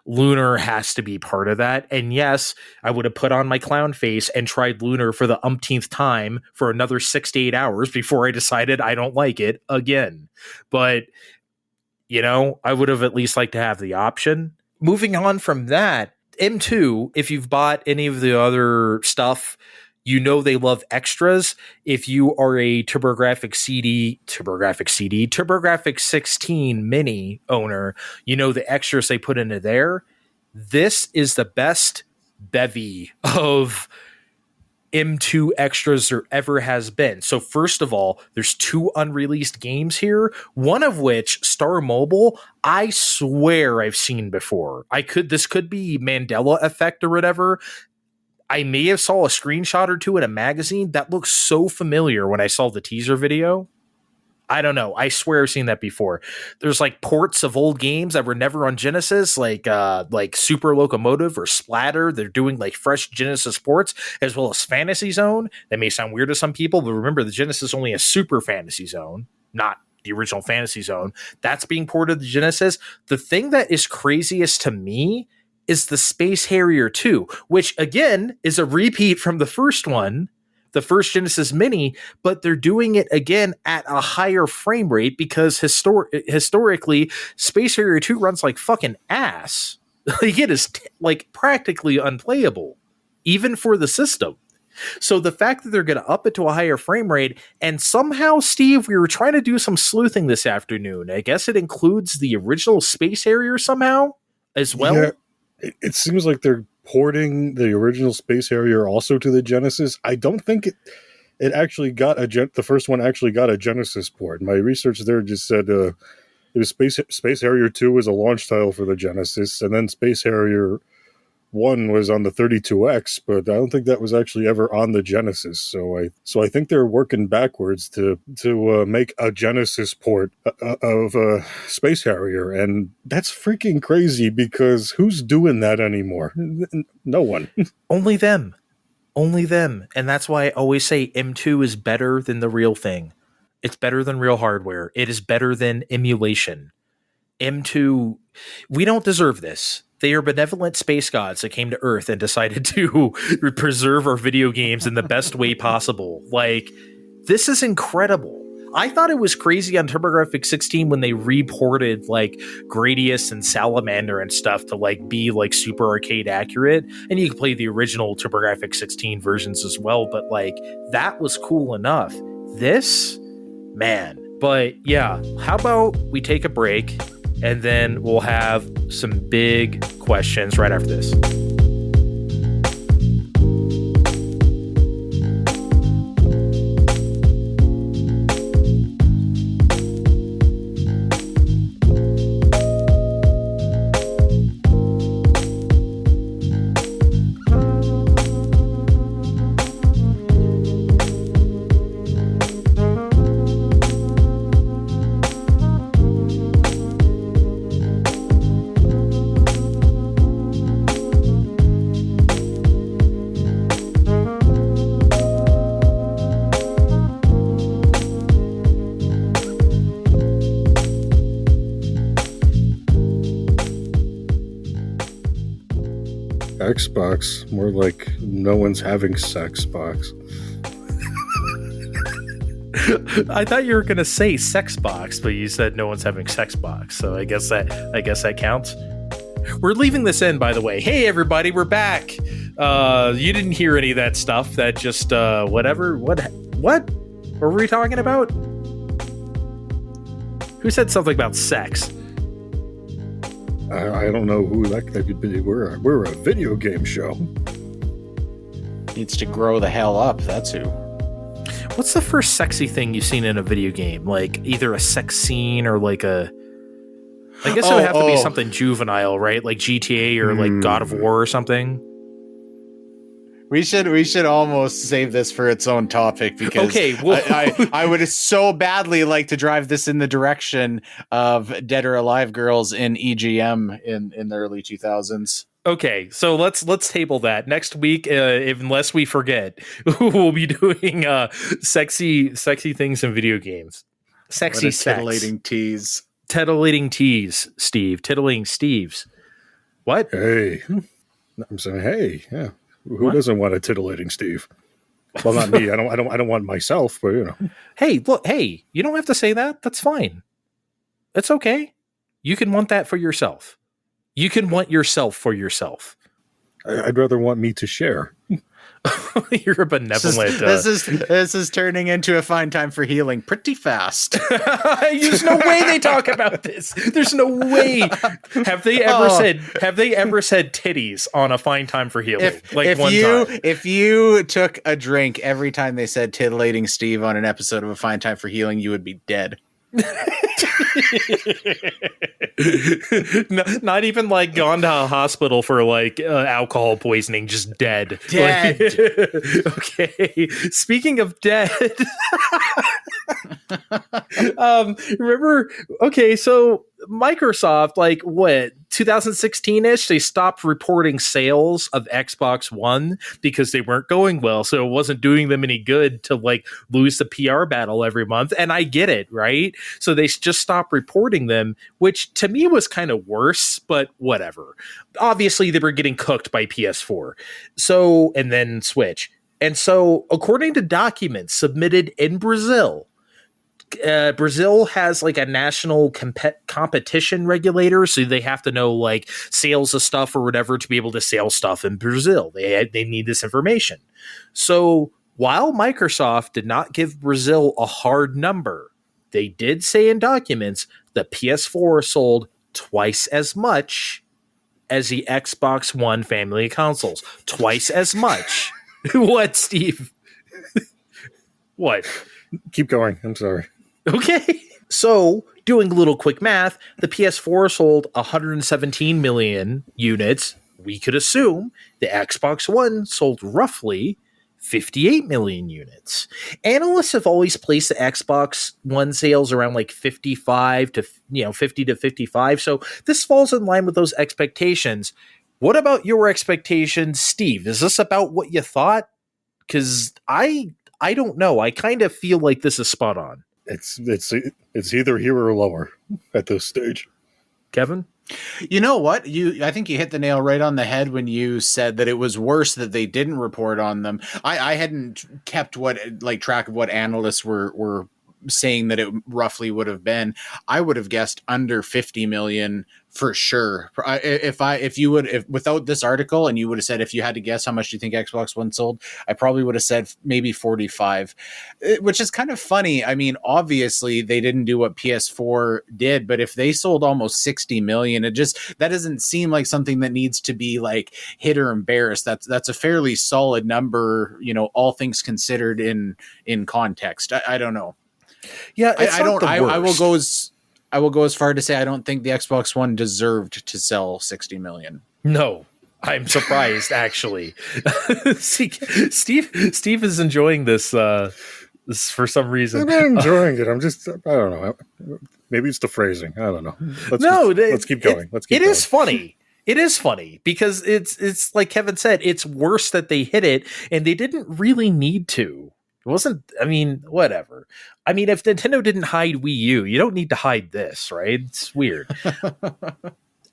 Lunar has to be part of that. And yes, I would have put on my clown face and tried Lunar for the umpteenth time for another 6 to 8 hours before I decided I don't like it again. But, you know, I would have at least liked to have the option. Moving on from that, M2, if you've bought any of the other stuff, you know they love extras. If you are a TurboGrafx 16 Mini owner, you know the extras they put into there. This is the best bevy of M2 extras there ever has been. So first of all, there's 2 unreleased games here, one of which, Star Mobile, I swear I've seen before. This could be Mandela effect or whatever. I may have saw a screenshot or two in a magazine that looks so familiar when I saw the teaser video. I don't know. I swear I've seen that before. There's like ports of old games that were never on Genesis, like Super Locomotive or Splatter. They're doing like fresh Genesis ports, as well as Fantasy Zone. That may sound weird to some people, but remember the Genesis only has Super Fantasy Zone, not the original Fantasy Zone. That's being ported to Genesis. The thing that is craziest to me is the Space Harrier 2, which again is a repeat from the first one, the first Genesis Mini, but they're doing it again at a higher frame rate because historically Space Harrier 2 runs like fucking ass. Like, it is like practically unplayable, even for the system. So the fact that they're going to up it to a higher frame rate, and somehow, Steve, we were trying to do some sleuthing this afternoon. I guess it includes the original Space Harrier somehow as well. Yeah. It seems like they're porting the original Space Harrier also to the Genesis. I don't think it actually got the first one actually got a Genesis port. My research there just said it was Space Harrier 2 was a launch title for the Genesis, and then Space Harrier 1 was on the 32X, but I don't think that was actually ever on the Genesis. So I think they're working backwards to make a Genesis port of Space Harrier, and that's freaking crazy because who's doing that anymore? No one. Only them, and that's why I always say M2 is better than the real thing. It's better than real hardware. It is better than emulation. M2, we don't deserve this. They are benevolent space gods that came to Earth and decided to preserve our video games in the best way possible. Like, this is incredible. I thought it was crazy on TurboGrafx 16 when they reported like Gradius and Salamander and stuff to like be like super arcade accurate. And you can play the original TurboGrafx 16 versions as well, but like that was cool enough. This, man. But yeah, how about we take a break? And then we'll have some big questions right after this. Xbox, more like no one's having sex box. I thought you were gonna say sex box, but you said no one's having sex box, so I guess that counts. We're leaving this in, by the way. Hey everybody, we're back. You didn't hear any of that stuff. That just whatever. What were we talking about? Who said something about sex? I don't know who that could be. We're a video game show. Needs to grow the hell up. That's who. What's the first sexy thing you've seen in a video game? Like either a sex scene or like a... I guess it would have to be something juvenile, right? Like GTA or like God of War or something. We should almost save this for its own topic because I would so badly like to drive this in the direction of Dead or Alive girls in EGM in the early 2000s. Okay, so let's table that next week. Unless we forget, we'll be doing sexy things in video games. Sexy sex. Titillating tease. Titillating tease, Steve. Titillating Steves. What? Hey, I'm saying, hey, yeah. Who doesn't want a titillating Steve? Well, not me. I don't want myself, but you know. Hey, look. Hey, you don't have to say that. That's fine. It's okay. You can want that for yourself. You can want yourself for yourself. I'd rather want me to share. You're a benevolent. This is turning into a fine time for healing pretty fast. There's no way they talk about this. There's no way. Have they ever said titties on a fine time for healing? If you took a drink every time they said titillating Steve on an episode of A Fine Time for Healing, you would be dead. No, not even like gone to a hospital for like alcohol poisoning, just dead. Dead. Okay. Speaking of dead, remember? Okay, so Microsoft, like what 2016-ish, they stopped reporting sales of Xbox One because they weren't going well, so it wasn't doing them any good to like lose the PR battle every month. And I get it, right? So they just stopped reporting them, which to me was kind of worse, but whatever. Obviously, they were getting cooked by PS4, so and then Switch, and so according to documents submitted in Brazil. Brazil has like a national competition regulator, so they have to know like sales of stuff or whatever to be able to sell stuff in Brazil. They need this information. So while Microsoft did not give Brazil a hard number, they did say in documents the PS4 sold twice as much as the Xbox One family of consoles. Twice as much. What, Steve? What? Keep going. I'm sorry. Okay. So, doing a little quick math, the PS4 sold 117 million units. We could assume the Xbox One sold roughly 58 million units. Analysts have always placed the Xbox One sales around like 50 to 55. So, this falls in line with those expectations. What about your expectations, Steve? Is this about what you thought? Because I don't know. I kind of feel like this is spot on. It's either here or lower at this stage. Kevin? You know what? I think you hit the nail right on the head when you said that it was worse that they didn't report on them. I hadn't kept track of what analysts were saying that it roughly would have been. I would have guessed under 50 million for sure. If you would without this article, and you would have said if you had to guess how much do you think Xbox One sold, I probably would have said maybe 45, which is kind of funny. I mean, obviously they didn't do what PS4 did, but if they sold almost 60 million, that doesn't seem like something that needs to be like hit or embarrassed. That's a fairly solid number, all things considered in context. I don't know. Yeah, I will go as far to say I don't think the Xbox One deserved to sell 60 million. No, I'm surprised actually. See, Steve is enjoying this for some reason. I'm not enjoying it. I don't know. Maybe it's the phrasing. I don't know. Let's keep going. It is funny. It is funny because it's like Kevin said, it's worse that they hit it and they didn't really need to. It wasn't, whatever. I mean, if Nintendo didn't hide Wii U, you don't need to hide this, right? It's weird.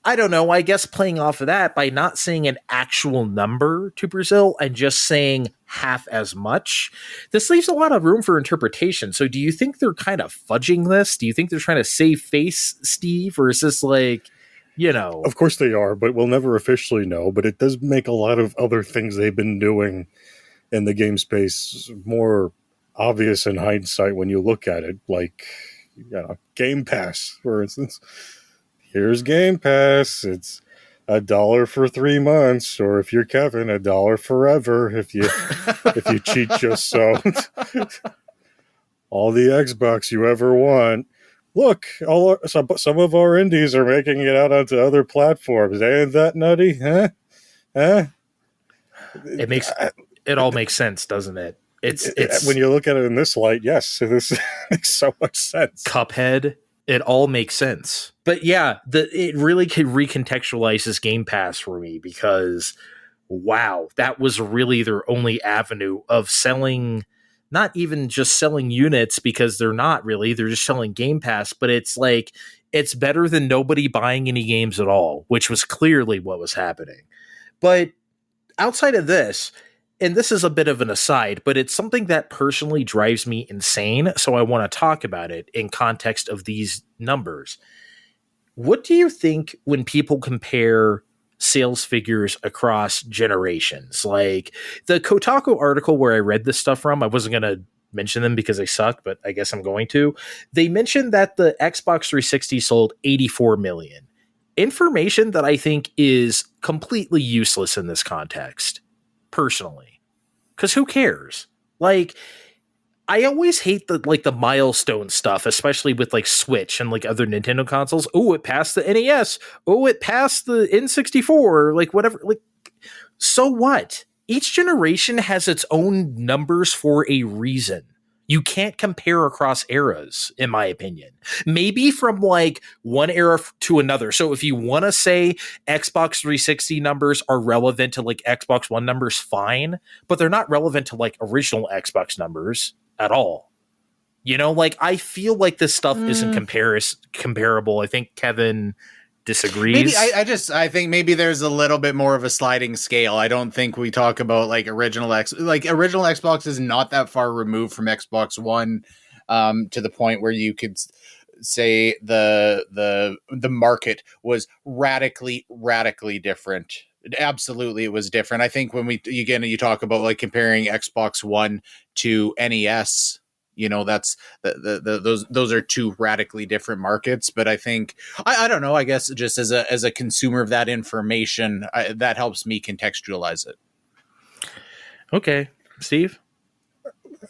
I don't know. I guess playing off of that by not saying an actual number to Brazil and just saying half as much, this leaves a lot of room for interpretation. So do you think they're kind of fudging this? Do you think they're trying to save face, Steve? Or is this like, Of course they are, but we'll never officially know. But it does make a lot of other things they've been doing in the game space more obvious in hindsight when you look at it, like Game Pass, for instance. here's Game Pass. It's $1 for 3 months, or if you're Kevin, $1 forever if you cheat just so. All the Xbox you ever want. Look, some of our indies are making it out onto other platforms. Ain't that nutty? Huh? It all makes sense, doesn't it? It's when you look at it in this light, yes, this makes so much sense. Cuphead, it all makes sense. But yeah, it really could recontextualize this Game Pass for me, because wow, that was really their only avenue of selling, not even just selling units, because they're just selling Game Pass, but it's like, it's better than nobody buying any games at all, which was clearly what was happening. But outside of this, and this is a bit of an aside, but it's something that personally drives me insane, so I want to talk about it in context of these numbers. What do you think when people compare sales figures across generations? Like the Kotaku article where I read this stuff from, I wasn't going to mention them because they suck, but I guess I'm going to. They mentioned that the Xbox 360 sold 84 million. Information that I think is completely useless in this context, personally. Because who cares? Like, I always hate the milestone stuff, especially with like Switch and like other Nintendo consoles. Oh, it passed the NES. Oh, it passed the N64. Like whatever. Like, so what? Each generation has its own numbers for a reason. You can't compare across eras, in my opinion. Maybe from like one era to another. So if you want to say Xbox 360 numbers are relevant to like Xbox One numbers, fine. But they're not relevant to like original Xbox numbers at all. You know, like I feel like this stuff isn't comparable. I think Kevin disagrees. Maybe I think maybe there's a little bit more of a sliding scale. I don't think we talk about like original Xbox is not that far removed from Xbox One, to the point where you could say the market was radically different. Absolutely, it was different. I think when you talk about like comparing Xbox One to NES, you know, that's those are two radically different markets. But I think I don't know. I guess just as a consumer of that information, that helps me contextualize it. Okay, Steve.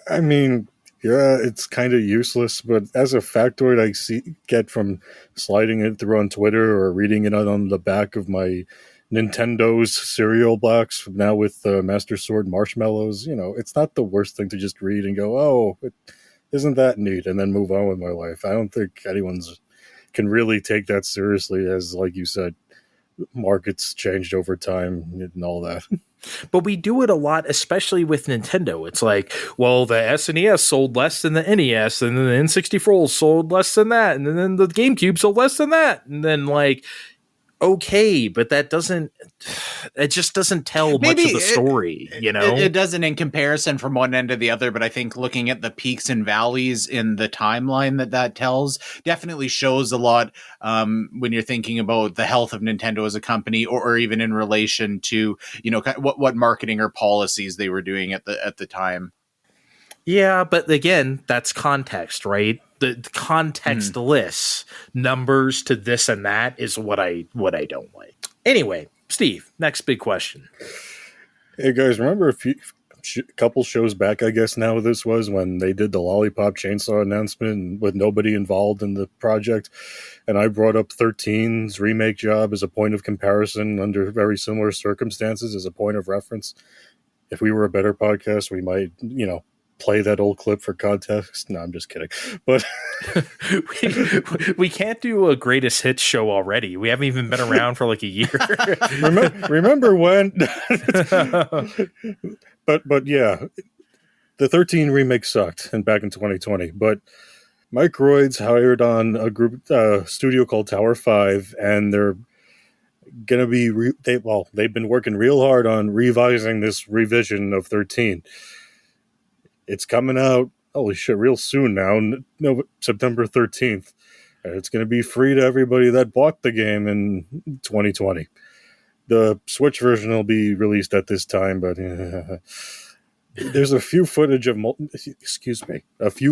I mean, yeah, it's kind of useless, but as a factoid I get from sliding it through on Twitter or reading it on the back of my Nintendo's cereal box now with Master Sword marshmallows, you know, it's not the worst thing to just read and go, oh, isn't that neat, and then move on with my life. I don't think anyone's can really take that seriously, as like you said, markets changed over time and all that. But we do it a lot, especially with Nintendo. It's like, well, the SNES sold less than the NES, and then the N64 sold less than that, and then the GameCube sold less than that, and then like, okay, but it just doesn't tell much of the story, you know? It doesn't in comparison from one end to the other, but I think looking at the peaks and valleys in the timeline that tells definitely shows a lot, when you're thinking about the health of Nintendo as a company, or even in relation to, you know, what marketing or policies they were doing at the time. Yeah, but again, that's context, right? The context lists numbers to this and that is what I don't like. Anyway, Steve, next big question. Hey guys, remember a couple shows back, I guess now this was, when they did the Lollipop Chainsaw announcement with nobody involved in the project, and I brought up 13's remake job as a point of comparison under very similar circumstances, as a point of reference. If we were a better podcast, we might, you know, play that old clip for context. No, I'm just kidding. But we can't do a greatest hits show already. We haven't even been around for like a year. remember when? but yeah, the 13 remake sucked, and back in 2020. But Mike Royd's hired on a group studio called Tower 5, and they're gonna be they've been working real hard on revising this revision of 13. It's coming out, holy shit, real soon now, September 13th. And it's going to be free to everybody that bought the game in 2020. The Switch version will be released at this time, but there's a few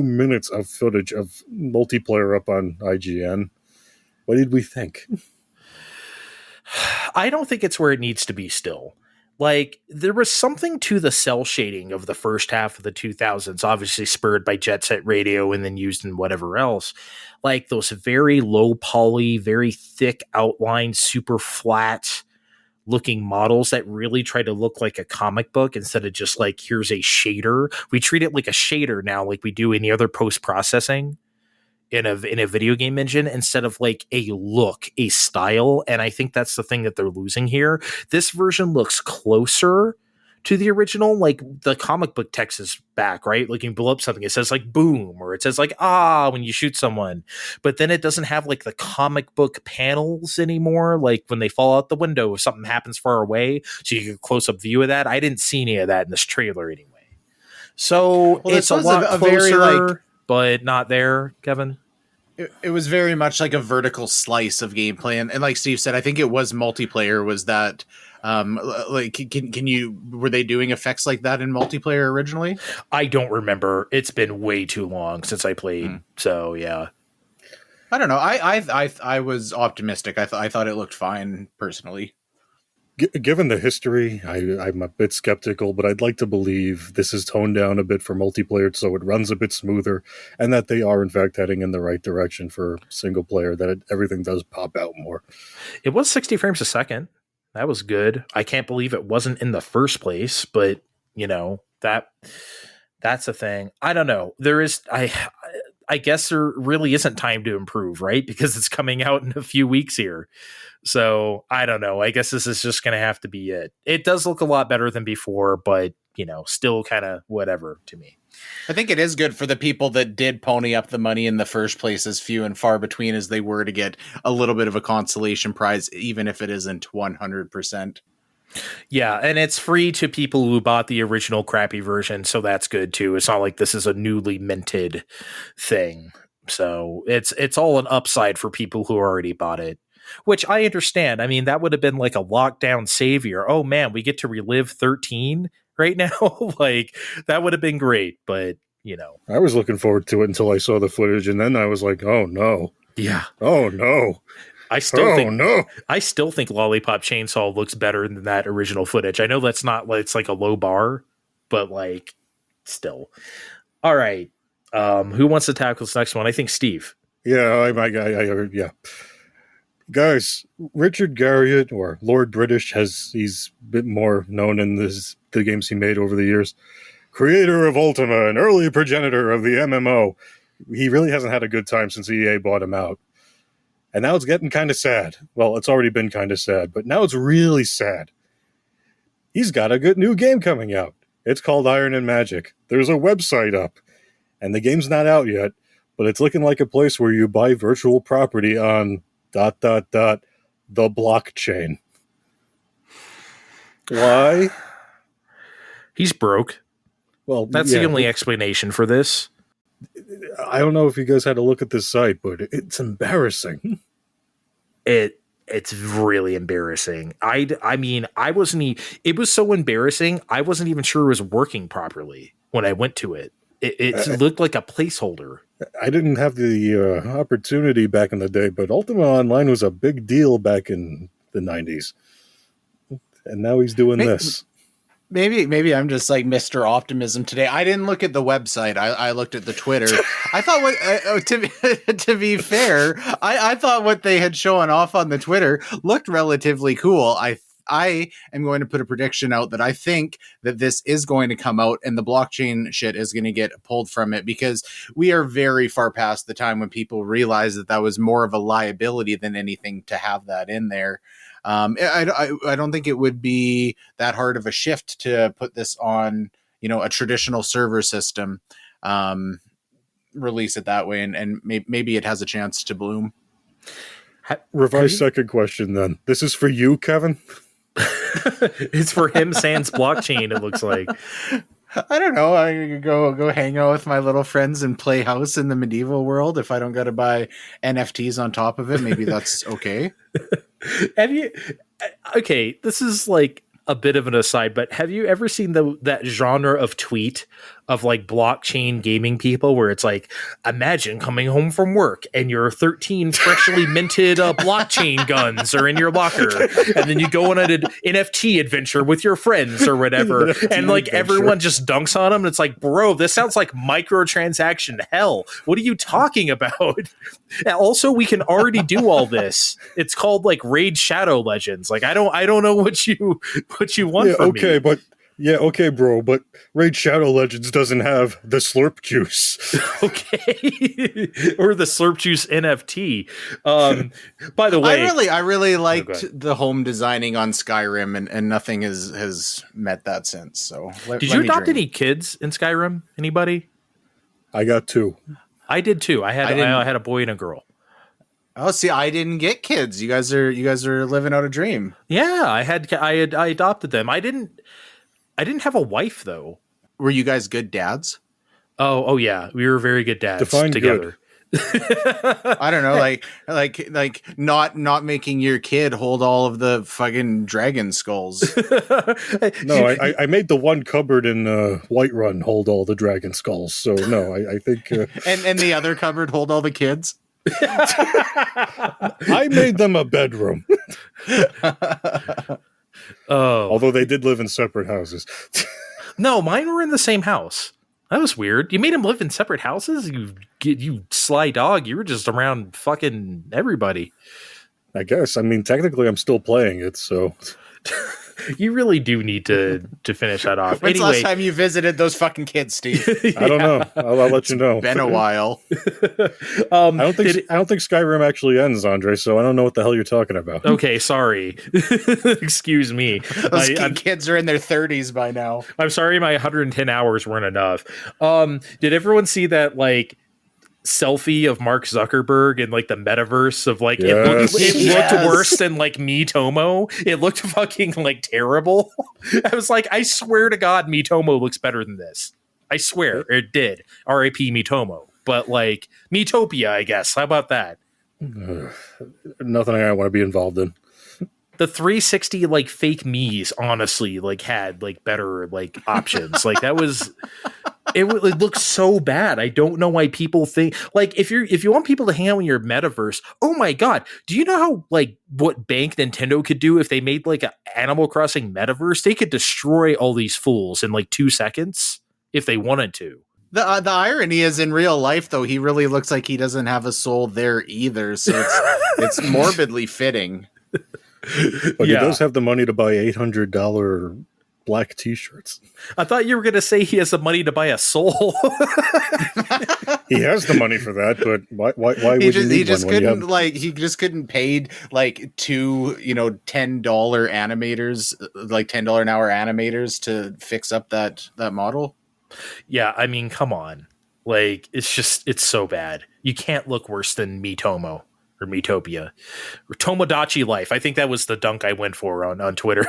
minutes of footage of multiplayer up on IGN. What did we think? I don't think it's where it needs to be still. Like, there was something to the cell shading of the first half of the 2000s, obviously spurred by Jet Set Radio and then used in whatever else. Like those very low poly, very thick outline, super flat looking models that really try to look like a comic book instead of just like, here's a shader. We treat it like a shader now, like we do any other post-processing in a video game engine, instead of like a look, a style. And I think that's the thing that they're losing here. This version looks closer to the original. Like the comic book text is back, right? Like you blow up something, it says like boom, or it says like when you shoot someone, but then it doesn't have like the comic book panels anymore. Like when they fall out the window, if something happens far away, so you get a close up view of that. I didn't see any of that in this trailer anyway. So it's a lot closer, very like, but not there, Kevin. It was very much like a vertical slice of gameplay, and like Steve said, I think it was multiplayer. Was that like can you, were they doing effects like that in multiplayer originally? I don't remember. It's been way too long since I played. So yeah, I don't know. I was optimistic. I thought it looked fine personally. Given the history, I'm a bit skeptical, but I'd like to believe this is toned down a bit for multiplayer so it runs a bit smoother, and that they are in fact heading in the right direction for single player, that everything does pop out more. It was 60 frames a second. That was good. I can't believe it wasn't in the first place, but you know, that's a thing. I don't know. I guess there really isn't time to improve, right? Because it's coming out in a few weeks here. So I don't know. I guess this is just going to have to be it. It does look a lot better than before, but you know, still kind of whatever to me. I think it is good for the people that did pony up the money in the first place, as few and far between as they were, to get a little bit of a consolation prize, even if it isn't 100%. Yeah, and it's free to people who bought the original crappy version, so that's good too. It's not like this is a newly minted thing. So it's all an upside for people who already bought it, which I understand. I mean, that would have been like a lockdown savior. Oh man, we get to relive 13 right now. Like that would have been great, but you know. I was looking forward to it until I saw the footage, and then I was like, oh no. Yeah. Oh no. I still think Lollipop Chainsaw looks better than that original footage. I know that's not, it's like a low bar, but like still. All right. Who wants to tackle this next one? I think Steve. Yeah, yeah. Guys, Richard Garriott, or Lord British, he's a bit more known in the games he made over the years. Creator of Ultima, an early progenitor of the MMO. He really hasn't had a good time since EA bought him out. And now it's getting kind of sad. Well, it's already been kind of sad, but now it's really sad. He's got a good new game coming out. It's called Iron and Magic. There's a website up, and the game's not out yet, but it's looking like a place where you buy virtual property on ... the blockchain. Why? He's broke. Well, that's the only explanation for this. I don't know if you guys had a look at this site, but it's embarrassing. It's really embarrassing. I mean, it was so embarrassing, I wasn't even sure it was working properly when I went to it. It looked like a placeholder. I didn't have the opportunity back in the day, but Ultima Online was a big deal back in the 90s. And now he's doing this. Maybe I'm just like Mr. Optimism today. I didn't look at the website. I looked at the Twitter. I thought to be fair, I thought what they had shown off on the Twitter looked relatively cool. I am going to put a prediction out that I think that this is going to come out and the blockchain shit is going to get pulled from it, because we are very far past the time when people realized that was more of a liability than anything to have that in there. I don't think it would be that hard of a shift to put this on, a traditional server system, release it that way, and maybe it has a chance to bloom. Revise second question then. This is for you, Kevin? It's for him sans blockchain, it looks like. I don't know. I could go hang out with my little friends and play house in the medieval world. If I don't got to buy NFTs on top of it, maybe that's okay. Okay, this is like a bit of an aside, but have you ever seen that genre of tweet of like blockchain gaming people where it's like, imagine coming home from work and your 13 freshly minted blockchain guns are in your locker, and then you go on an NFT adventure with your friends or whatever, and like everyone just dunks on them, and it's like, bro, this sounds like microtransaction hell. What are you talking about? And also, we can already do all this. It's called like Raid Shadow Legends. Like, I don't know what you want from me. Okay, bro, but Raid Shadow Legends doesn't have the Slurp Juice. Okay. Or the Slurp Juice NFT. By the way, I really liked the home designing on Skyrim, and nothing has met that since. So did you adopt any kids in Skyrim? Anybody? I got 2. I did too. I had a boy and a girl. Oh, see, I didn't get kids. You guys are living out a dream. Yeah, I adopted them. I didn't have a wife though. Were you guys good dads? Oh yeah, we were very good dads together. I don't know, like not making your kid hold all of the fucking dragon skulls. No, I made the one cupboard in Whiterun hold all the dragon skulls. So no, I think and the other cupboard hold all the kids. I made them a bedroom. Oh, although they did live in separate houses. No, mine were in the same house. That was weird. You made them live in separate houses? You sly dog. You were just around fucking everybody. I guess. I mean, technically, I'm still playing it, so... You really do need to finish that off. When's the last time you visited those fucking kids, Steve? I don't know. I'll let you know. It's been a while. I don't think Skyrim actually ends, Andre, so I don't know what the hell you're talking about. Okay, sorry. Excuse me. Those kids are in their 30s by now. I'm sorry my 110 hours weren't enough. Did everyone see that, like, selfie of Mark Zuckerberg in like the metaverse of like it looked worse than like Miitomo. It looked fucking like terrible. I was like, I swear to God, Miitomo looks better than this. I swear it did. R.I.P. Miitomo. But like Miitopia, I guess. How about that? Nothing I want to be involved in. The 360 like fake me's honestly like had like better like options. Like that was it looks so bad. I don't know why people think like if you want people to hang out in your metaverse, oh my God, do you know how like what bank Nintendo could do if they made like an Animal Crossing metaverse? They could destroy all these fools in like 2 seconds if they wanted to. The irony is in real life though, he really looks like he doesn't have a soul there either. So it's morbidly fitting. But he does have the money to buy $800 black t-shirts. I thought you were going to say he has the money to buy a soul. He has the money for that, but why would you need one? He just couldn't pay like 2, $10 animators, like $10 an hour animators to fix up that model. Yeah, I mean, come on. Like, it's so bad. You can't look worse than Miitomo. Or Miitopia. Or Tomodachi Life. I think that was the dunk I went for on Twitter.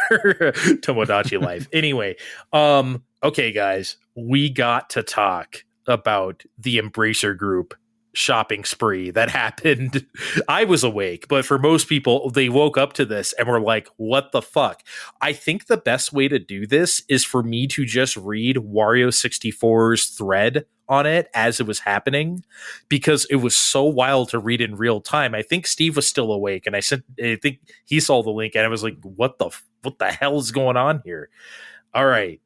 Tomodachi Life. Anyway, okay, guys. We got to talk about the Embracer Group shopping spree that happened. I was awake, but for most people, they woke up to this and were like, what the fuck? I think the best way to do this is for me to just read Wario64's thread on it as it was happening, because it was so wild to read in real time. I think Steve was still awake, and I think he saw the link, and I was like, what the hell is going on here? All right.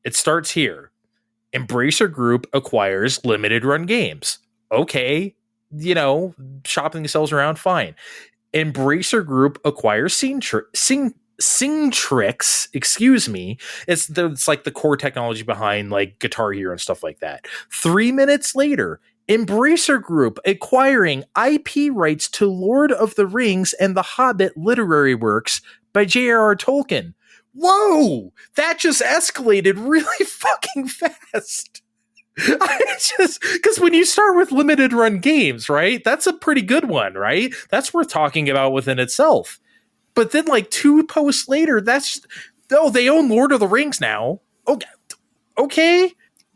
It starts here. Embracer Group acquires limited run games. Okay, shopping themselves around, fine. Embracer Group acquires Singtrix, excuse me. It's like the core technology behind like Guitar Hero and stuff like that. 3 minutes later, Embracer Group acquiring IP rights to Lord of the Rings and The Hobbit literary works by J.R.R. Tolkien. Whoa, that just escalated really fucking fast. Because when you start with limited run games, right, that's a pretty good one, right? That's worth talking about within itself. But then like 2 posts later, they own Lord of the Rings now. Okay.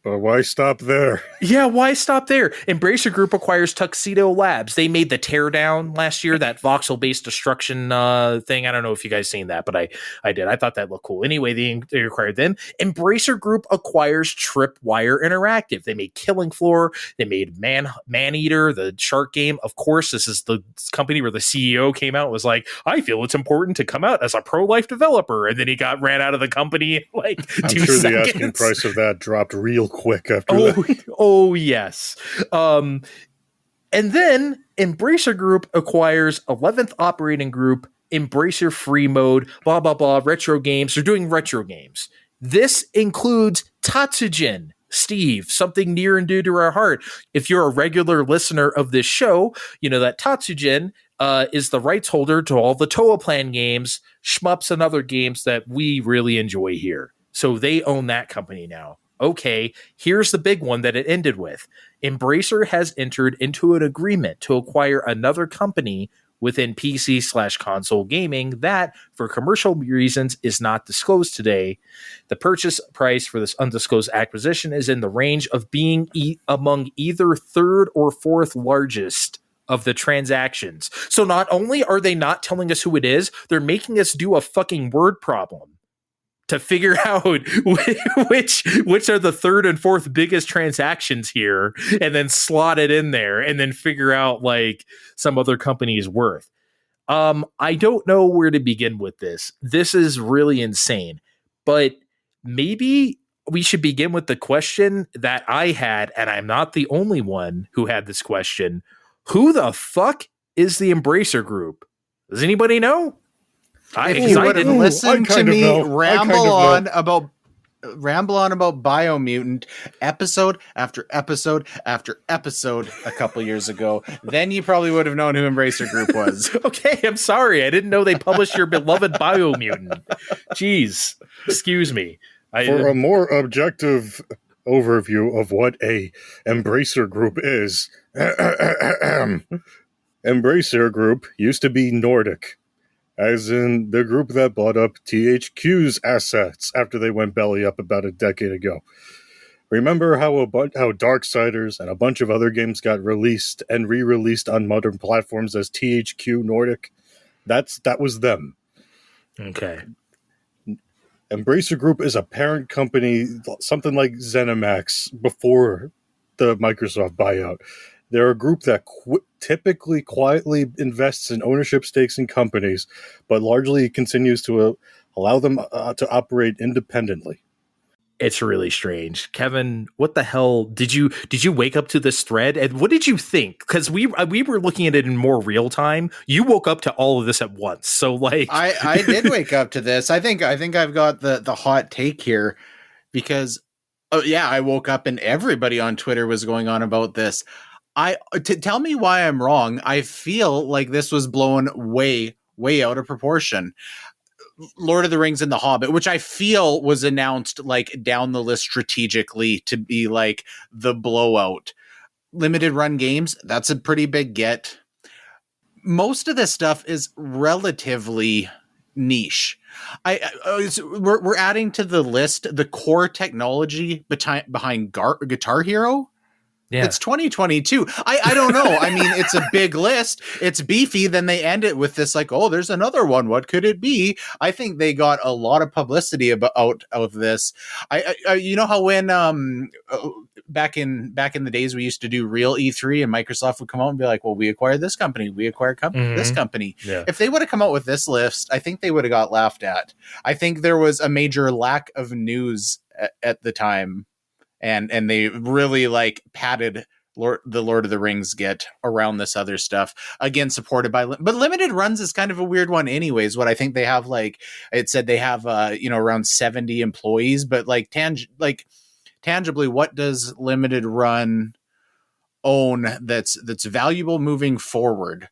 But why stop there? Yeah, why stop there? Embracer Group acquires Tuxedo Labs. They made the Teardown last year, that voxel-based destruction thing. I don't know if you guys seen that, but I did. I thought that looked cool. Anyway, they acquired them. Embracer Group acquires Tripwire Interactive. They made Killing Floor. They made Maneater, the shark game. Of course, this is the company where the CEO came out and was like, I feel it's important to come out as a pro-life developer. And then he ran out of the company like I'm 2 sure seconds. The asking price of that dropped real quick after that. Oh, yes. And then Embracer Group acquires 11th Operating Group, Embracer Free Mode, blah, blah, blah, retro games. They're doing retro games. This includes Tatsujin. Steve, something near and dear to our heart. If you're a regular listener of this show, you know that Tatsujin is the rights holder to all the Toa Plan games, shmups, and other games that we really enjoy here. So they own that company now. Okay, here's the big one that it ended with. Embracer has entered into an agreement to acquire another company within PC/console gaming that, for commercial reasons, is not disclosed today. The purchase price for this undisclosed acquisition is in the range of being among either third or fourth largest of the transactions. So not only are they not telling us who it is, they're making us do a fucking word problem to figure out which are the third and fourth biggest transactions here, and then slot it in there, and then figure out like some other company's worth. I don't know where to begin with this. This is really insane, but maybe we should begin with the question that I had, and I'm not the only one who had this question. Who the fuck is the Embracer Group? Does anybody know? If you would have listened to me ramble on about Biomutant episode after episode after episode a couple years ago, then you probably would have known who Embracer Group was. Okay, I'm sorry. I didn't know they published your beloved Biomutant. Jeez, excuse me. For a more objective overview of what a Embracer Group is, Embracer Group used to be Nordic, as in the group that bought up THQ's assets after they went belly up about a decade ago. Remember how Darksiders and a bunch of other games got released and re-released on modern platforms as THQ Nordic? That was them. Okay. Embracer Group is a parent company, something like ZeniMax before the Microsoft buyout. They're a group that typically quietly invests in ownership stakes in companies, but largely continues to allow them to operate independently. It's really strange. Kevin, what the hell did you wake up to this thread, and what did you think? Because we were looking at it in more real time. You woke up to all of this at once, so like I did wake up to this. I think I've got the hot take here, because I woke up and everybody on Twitter was going on about this. Tell me why I'm wrong. I feel like this was blown way out of proportion. Lord of the Rings and The Hobbit, which I feel was announced like down the list strategically to be like the blowout. Limited run games, that's a pretty big get. Most of this stuff is relatively niche. We're adding to the list the core technology behind Guitar Hero. Yeah. It's 2022. I don't know. I mean, it's a big list. It's beefy. Then they end it with this like, oh, there's another one. What could it be? I think they got a lot of publicity out of this. You know how when back in the days we used to do real E3 and Microsoft would come out and be like, well, we acquired this company. We acquired this company. Yeah. If they would have come out with this list, I think they would have got laughed at. I think there was a major lack of news at the time. And they really like padded the Lord of the Rings get around this other stuff, again supported by but limited runs is kind of a weird one anyways. What I think they have, like it said they have around 70 employees, but like tangibly, what does limited run own that's valuable moving forward?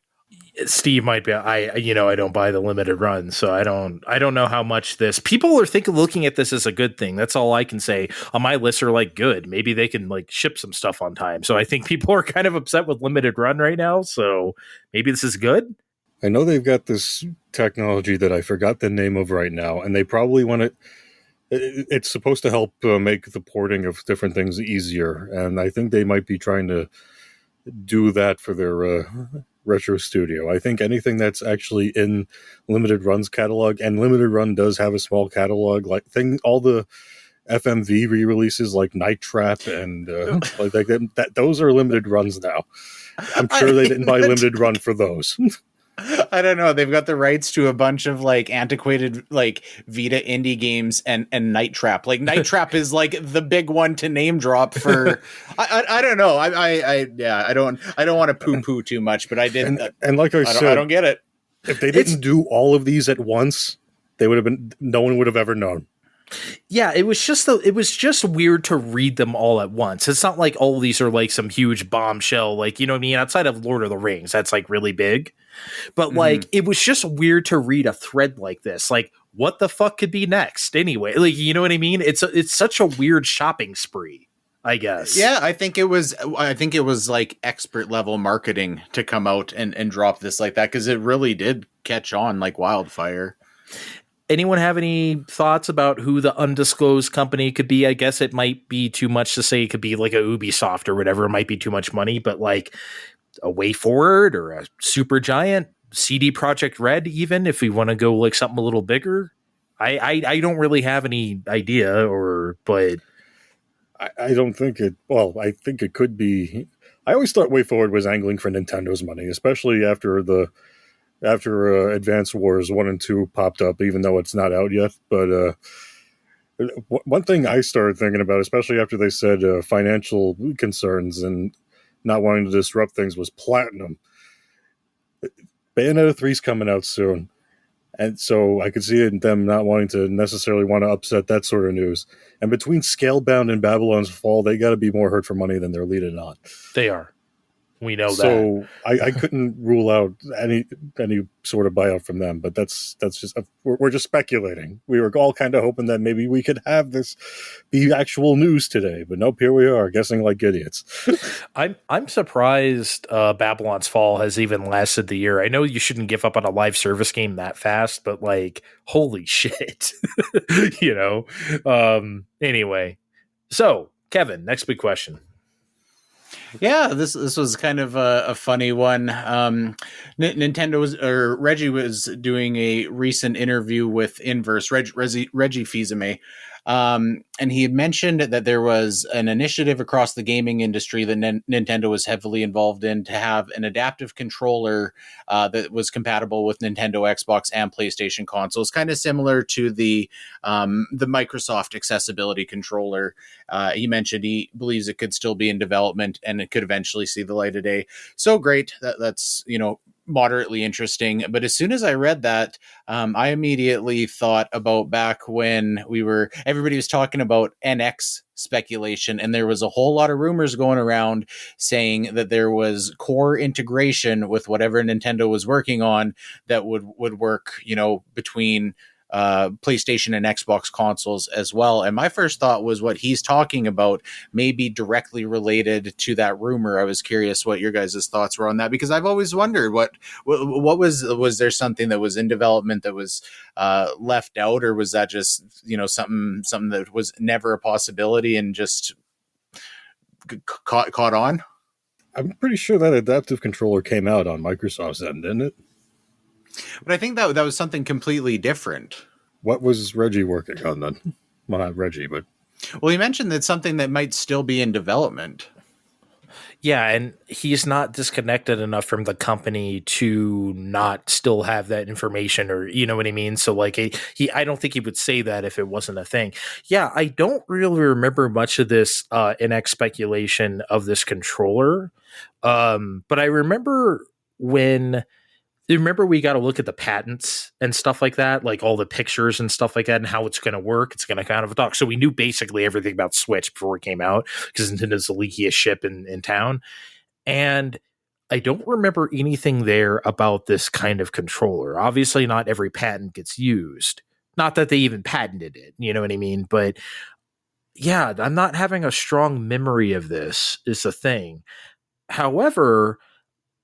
Steve might be. I don't buy the limited run, so I don't know how much this people are looking at this as a good thing. That's all I can say. On my list are like good. Maybe they can like ship some stuff on time. So I think people are kind of upset with limited run right now. So maybe this is good. I know they've got this technology that I forgot the name of right now, and they probably want to. It's supposed to help make the porting of different things easier, and I think they might be trying to do that for their retro studio. I think anything that's actually in Limited Run's catalog, and Limited Run does have a small catalog, like all the FMV re-releases like Night Trap and like that, those are Limited Runs now. I'm sure they didn't buy Limited Run for those. I don't know. They've got the rights to a bunch of like antiquated like Vita indie games and Night Trap. Like Night Trap is like the big one to name drop for. I don't know. I don't want to poo poo too much, but I did. And like I said, I don't get it. If they didn't do all of these at once, they would have been. No one would have ever known. Yeah, it was just weird to read them all at once. It's not like all of these are like some huge bombshell, like, you know what I mean? Outside of Lord of the Rings, that's like really big. But like, it was just weird to read a thread like this. Like, what the fuck could be next anyway? Like, you know what I mean? It's such a weird shopping spree, I guess. Yeah, I think it was like expert level marketing to come out and drop this like that, because it really did catch on like wildfire. Anyone have any thoughts about who the undisclosed company could be? I guess it might be too much to say it could be like a Ubisoft or whatever. It might be too much money, but like a Way Forward or a Super Giant, CD Projekt Red, even if we want to go like something a little bigger. I don't really have any idea, but I don't think it. Well, I think it could be. I always thought Way Forward was angling for Nintendo's money, especially after Advance Wars 1 and 2 popped up, even though it's not out yet. But one thing I started thinking about, especially after they said financial concerns and not wanting to disrupt things, was Platinum. Bayonetta 3's coming out soon. And so I could see it in them not wanting to necessarily want to upset that sort of news. And between Scalebound and Babylon's Fall, they got to be more hurt for money than they're leading on. They are. We know that. So I couldn't rule out any sort of buyout from them, but that's just we're just speculating. We were all kind of hoping that maybe we could have this be actual news today, but nope, here we are guessing like idiots. I'm surprised Babylon's Fall has even lasted the year. I know you shouldn't give up on a live service game that fast, but like, holy shit, you know. Anyway, so Kevin, next big question. Yeah, this was kind of a funny one. Reggie was doing a recent interview with Inverse, Reggie Fils-Aimé, and he had mentioned that there was an initiative across the gaming industry that Nintendo was heavily involved in to have an adaptive controller that was compatible with Nintendo, Xbox, and PlayStation consoles, kind of similar to the Microsoft accessibility controller. He mentioned he believes it could still be in development and it could eventually see the light of day. So great. That's, you know, moderately interesting. But as soon as I read that, I immediately thought about back when everybody was talking about NX speculation, and there was a whole lot of rumors going around saying that there was core integration with whatever Nintendo was working on that would work, you know, between PlayStation and Xbox consoles as well. And my first thought was what he's talking about may be directly related to that rumor. I was curious what your guys' thoughts were on that, because I've always wondered what was there something that was in development that was left out, or was that just, you know, something that was never a possibility and just caught on? I'm pretty sure that adaptive controller came out on Microsoft's end, didn't it? But I think that was something completely different. What was Reggie working on then? Well, not Reggie, but... Well, he mentioned that something that might still be in development. Yeah, and he's not disconnected enough from the company to not still have that information, or, you know what I mean? So like I don't think he would say that if it wasn't a thing. Yeah, I don't really remember much of this NX speculation of this controller. But I remember we got to look at the patents and stuff like that, like all the pictures and stuff like that, and how it's going to work. It's going to kind of talk. So we knew basically everything about Switch before it came out, because Nintendo's the leakiest ship in town. And I don't remember anything there about this kind of controller. Obviously, not every patent gets used. Not that they even patented it, you know what I mean? But yeah, I'm not having a strong memory of this, is the thing. However,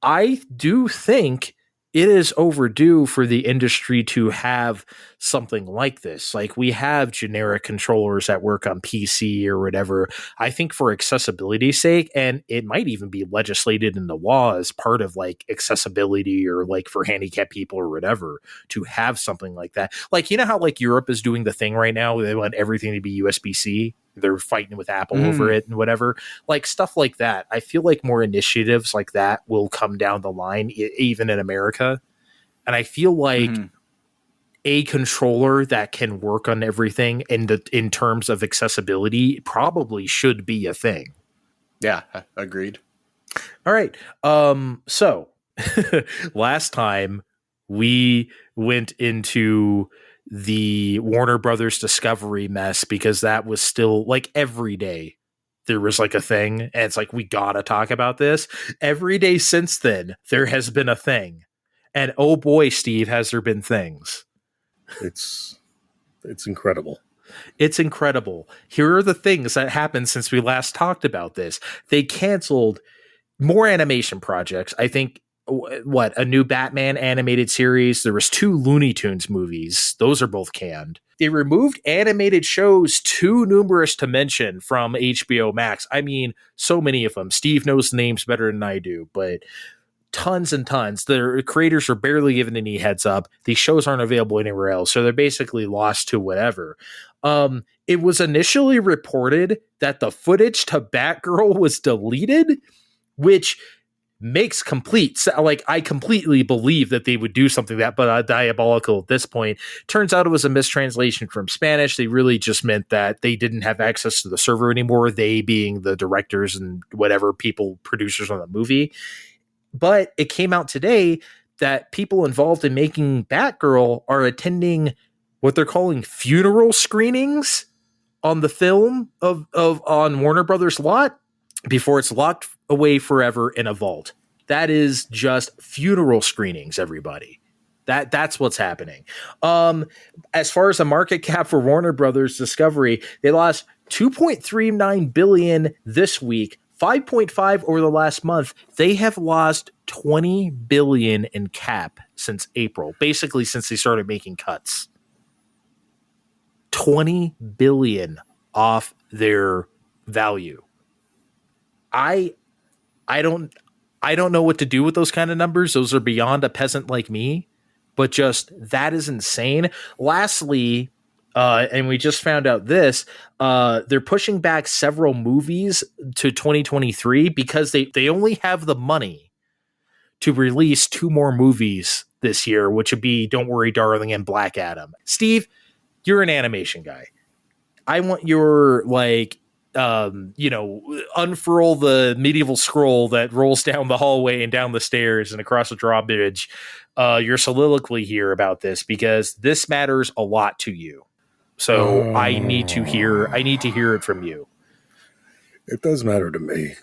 I do think it is overdue for the industry to have something like this. Like, we have generic controllers that work on PC or whatever. I think for accessibility's sake, and it might even be legislated in the law as part of like accessibility or like for handicapped people or whatever, to have something like that. Like, you know how like Europe is doing the thing right now, they want everything to be USB-C. They're fighting with Apple over it and whatever, like stuff like that. I feel like more initiatives like that will come down the line, even in America. And I feel like a controller that can work on everything in terms of accessibility probably should be a thing. Yeah, agreed. All right. So last time we went into the Warner Brothers Discovery mess because that was still like every day there was like a thing, and it's like, we gotta talk about this. Every day since then there has been a thing, and oh boy, Steve, has there been things. It's incredible. It's incredible. Here are the things that happened since we last talked about this. They canceled more animation projects. I think a new Batman animated series. There was 2 Looney Tunes movies. Those are both canned. They removed animated shows too numerous to mention from HBO Max. I mean, so many of them. Steve knows the names better than I do, but tons and tons. Their creators are barely given any heads up. These shows aren't available anywhere else, so they're basically lost to whatever. It was initially reported that the footage to Batgirl was deleted, which makes like, I completely believe that they would do something that, but diabolical at this point. Turns out it was a mistranslation from Spanish. They really just meant that they didn't have access to the server anymore, they being the directors and whatever producers on the movie. But it came out today that people involved in making Batgirl are attending what they're calling funeral screenings on the film on Warner Brothers lot before it's locked away forever in a vault. That is just funeral screenings, everybody. That's what's happening. As far as the market cap for Warner Brothers Discovery, they lost $2.39 billion this week, 5.5 over the last month. They have lost $20 billion in cap since April, basically since they started making cuts. $20 billion off their value. I don't know what to do with those kind of numbers. Those are beyond a peasant like me, but just that is insane. Lastly, and we just found out this, they're pushing back several movies to 2023 because they only have the money to release 2 more movies this year, which would be Don't Worry, Darling and Black Adam. Steve, you're an animation guy. I want your unfurl the medieval scroll that rolls down the hallway and down the stairs and across the drawbridge. Your soliloquy here about this, because this matters a lot to you. So I need to hear it from you. It does matter to me.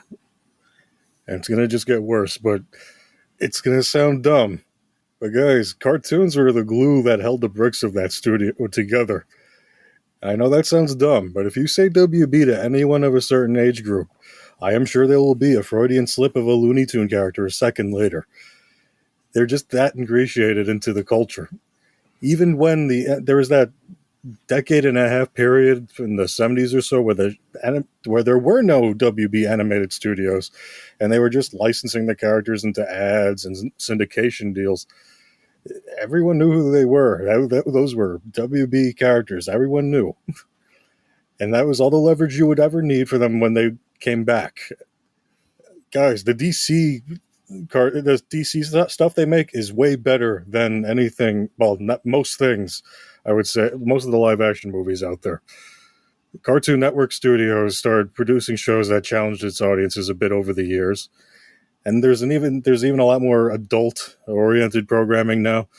And it's going to just get worse, but it's going to sound dumb. But guys, cartoons were the glue that held the bricks of that studio together. I know that sounds dumb, but if you say WB to anyone of a certain age group, I am sure there will be a Freudian slip of a Looney Tune character a second later. They're just that ingratiated into the culture. Even when there was that decade and a half period in the 70s or so where there were no WB animated studios, and they were just licensing the characters into ads and syndication deals. Everyone knew who they were. Those were WB characters. Everyone knew. And that was all the leverage you would ever need for them when they came back. Guys, the DC stuff they make is way better than anything, well, not most things, I would say, most of the live action movies out there. Cartoon Network Studios started producing shows that challenged its audiences a bit over the years. And there's even a lot more adult-oriented programming now.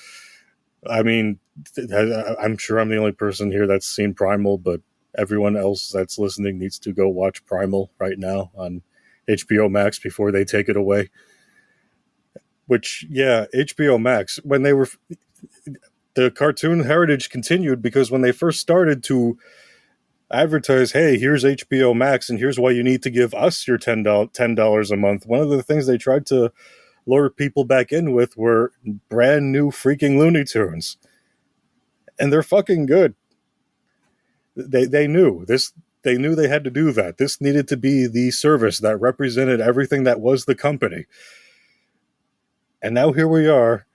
I mean, I'm sure I'm the only person here that's seen Primal, but everyone else that's listening needs to go watch Primal right now on HBO Max before they take it away. Which, yeah, HBO Max, the cartoon heritage continued because when they first started to advertise, hey, here's HBO Max and here's why you need to give us your $10 a month. One of the things they tried to lured people back in with were brand new freaking Looney Tunes. And they're fucking good. They knew this. They knew they had to do that. This needed to be the service that represented everything that was the company. And now here we are,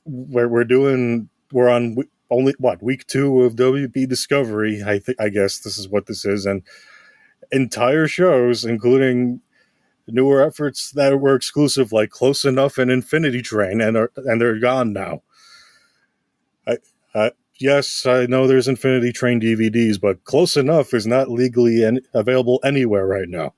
where we're on only week 2 of WB Discovery. I guess this is what this is, and entire shows, including newer efforts that were exclusive, like Close Enough and Infinity Train, and they're gone now. Yes, I know there's Infinity Train DVDs, but Close Enough is not legally available anywhere right now.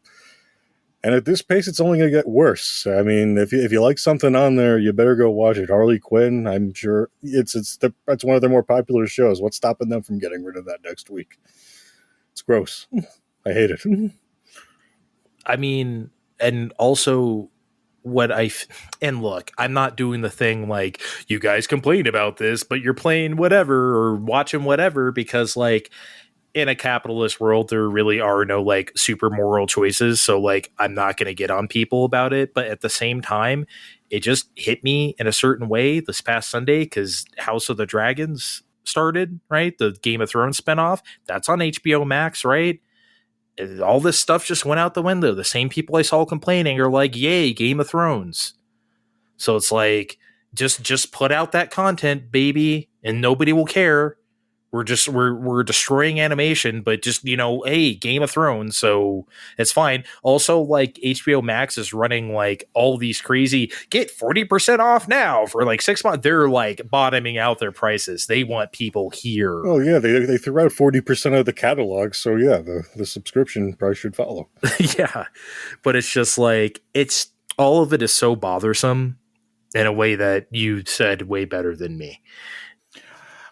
And at this pace, it's only going to get worse. I mean, if you like something on there, you better go watch it. Harley Quinn, I'm sure it's one of their more popular shows. What's stopping them from getting rid of that next week? It's gross. I hate it. I mean, and also and look, I'm not doing the thing like you guys complain about this, but you're playing whatever or watching whatever, because like in a capitalist world, there really are no like super moral choices. So like, I'm not going to get on people about it. But at the same time, it just hit me in a certain way this past Sunday because House of the Dragons started, right? The Game of Thrones spinoff, that's on HBO Max, right? All this stuff just went out the window. The same people I saw complaining are like, yay, Game of Thrones. So it's like, just put out that content, baby, and nobody will care. We're destroying animation, but just, hey, Game of Thrones, so it's fine. Also, like HBO Max is running like all these crazy get 40% off now for like 6 months. They're like bottoming out their prices. They want people here. Oh yeah, they threw out 40% of the catalog, so yeah, the subscription price should follow. Yeah, but it's just like all of it is so bothersome in a way that you said way better than me.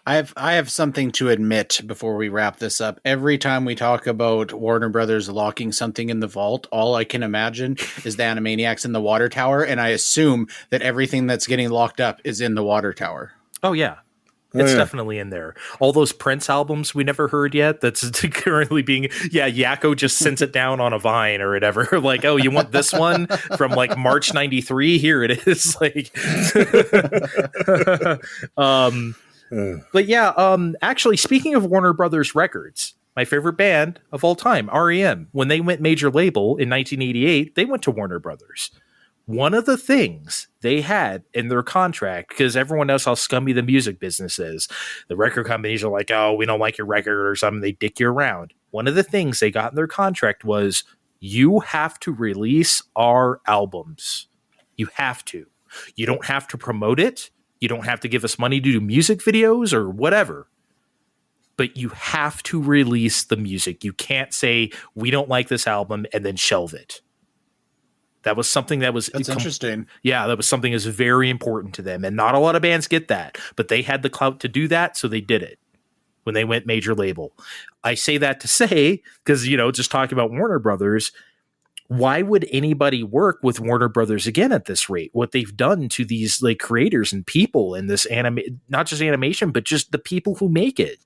I have something to admit before we wrap this up. Every time we talk about Warner Brothers locking something in the vault, all I can imagine is the Animaniacs in the water tower, and I assume that everything that's getting locked up is in the water tower. Oh, yeah. It's definitely in there. All those Prince albums we never heard yet, that's currently being... Yeah, Yakko just sends it down on a Vine or whatever. Like, oh, you want this one from like March 93? Here it is. Like... But yeah, actually, speaking of Warner Brothers Records, my favorite band of all time, REM, when they went major label in 1988, they went to Warner Brothers. One of the things they had in their contract, because everyone knows how scummy the music business is, the record companies are like, oh, we don't like your record or something, they dick you around. One of the things they got in their contract was, you have to release our albums. You have to. You don't have to promote it. You don't have to give us money to do music videos or whatever, but you have to release the music. You can't say, we don't like this album and then shelve it. That was something that's interesting. Yeah, that was something that's very important to them. And not a lot of bands get that, but they had the clout to do that. So they did it when they went major label. I say that to say, because, just talking about Warner Brothers, why would anybody work with Warner Brothers again at this rate? What they've done to these like creators and people in this not just animation, but just the people who make it.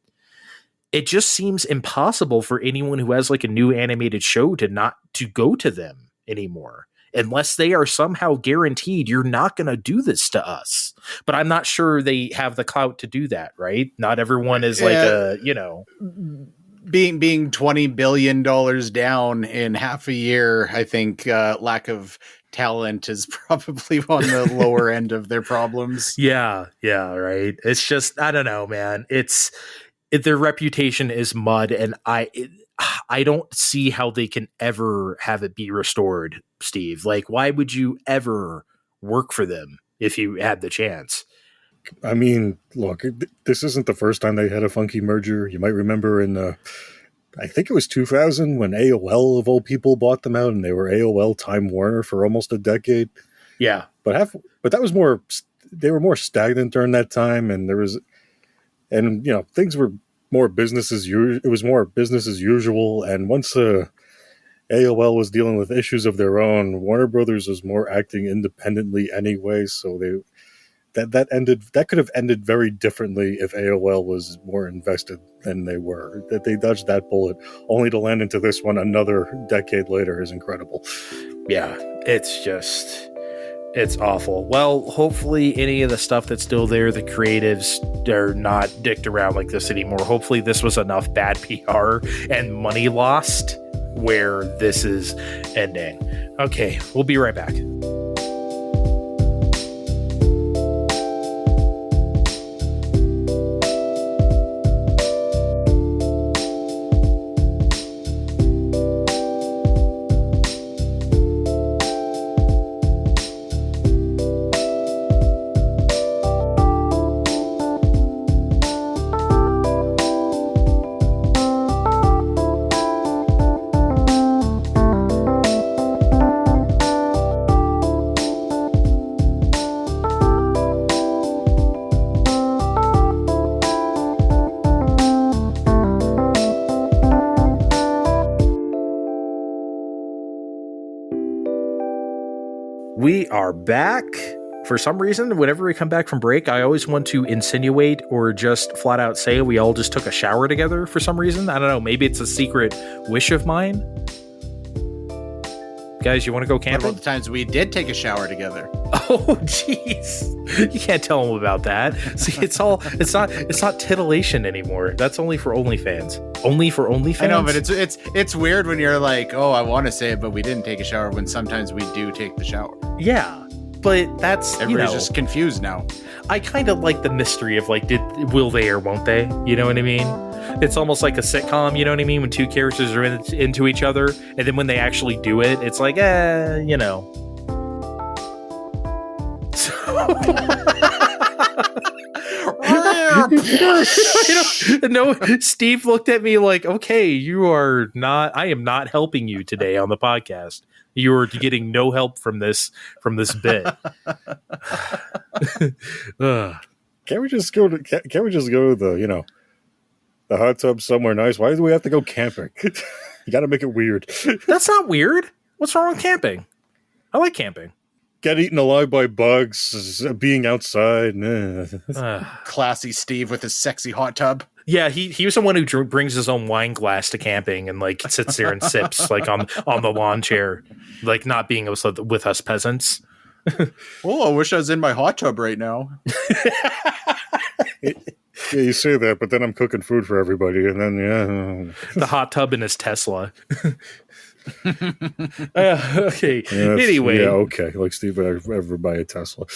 It just seems impossible for anyone who has like a new animated show to go to them anymore, unless they are somehow guaranteed you're not going to do this to us. But I'm not sure they have the clout to do that, right? Not everyone is like being $20 billion down in half a year, I think lack of talent is probably on the lower end of their problems. Yeah, right. It's just, I don't know, man. Their reputation is mud, and I don't see how they can ever have it be restored, Steve. Like, why would you ever work for them if you had the chance? I mean, look, this isn't the first time they had a funky merger. You might remember in, I think it was 2000 when AOL of all people bought them out, and they were AOL Time Warner for almost a decade. Yeah. But that was more, they were more stagnant during that time, and things were more business as usual. It was more business as usual. And once AOL was dealing with issues of their own, Warner Brothers was more acting independently anyway. So that could have ended very differently if AOL was more invested than they were. That they dodged that bullet only to land into this one another decade later is incredible. Yeah, it's It's awful. Well, hopefully any of the stuff that's still there, the creatives are not dicked around like this anymore. Hopefully this was enough bad PR and money lost where this is ending. Okay, we'll be right back. We are back. For some reason, whenever we come back from break, I always want to insinuate or just flat out say we all just took a shower together for some reason. I don't know. Maybe it's a secret wish of mine. Guys, you want to go camping? What about the times we did take a shower together? Oh, jeez. You can't tell them about that. See, it's not titillation anymore. That's only for OnlyFans. Only for OnlyFans? I know, but it's weird when you're like, oh, I want to say it, but we didn't take a shower, when sometimes we do take the shower. Yeah, but that's, everybody's just confused now. I kind of like the mystery of like, will they or won't they? You know what I mean? It's almost like a sitcom, you know what I mean? When two characters are into each other, and then when they actually do it, it's like, you know. No, Steve looked at me like, okay, I am not helping you today on the podcast. You're getting no help from this bit. Can't we just go to the, the hot tub somewhere nice? Why do we have to go camping? You got to make it weird. That's not weird. What's wrong with camping? I like camping. Get eaten alive by bugs, being outside. Classy Steve with his sexy hot tub. Yeah, he was the one who brings his own wine glass to camping and like sits there and sips like on the lawn chair, like not being with us peasants. Oh, I wish I was in my hot tub right now. Yeah, you say that, but then I'm cooking food for everybody, and then the hot tub in his Tesla. Okay. Anyway. Yeah. Okay. Like Steve would ever buy a Tesla.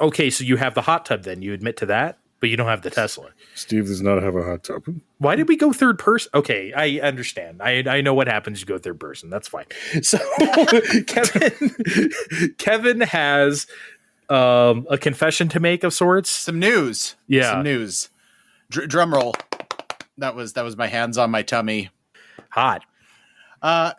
Okay, so you have the hot tub then. You admit to that, but you don't have the Tesla. Steve does not have a hot tub. Why did we go third person? Okay, I understand. I know what happens. You go third person. That's fine. So Kevin has a confession to make of sorts. Some news. Yeah. Some news. Drum roll. That was my hands on my tummy. Hot.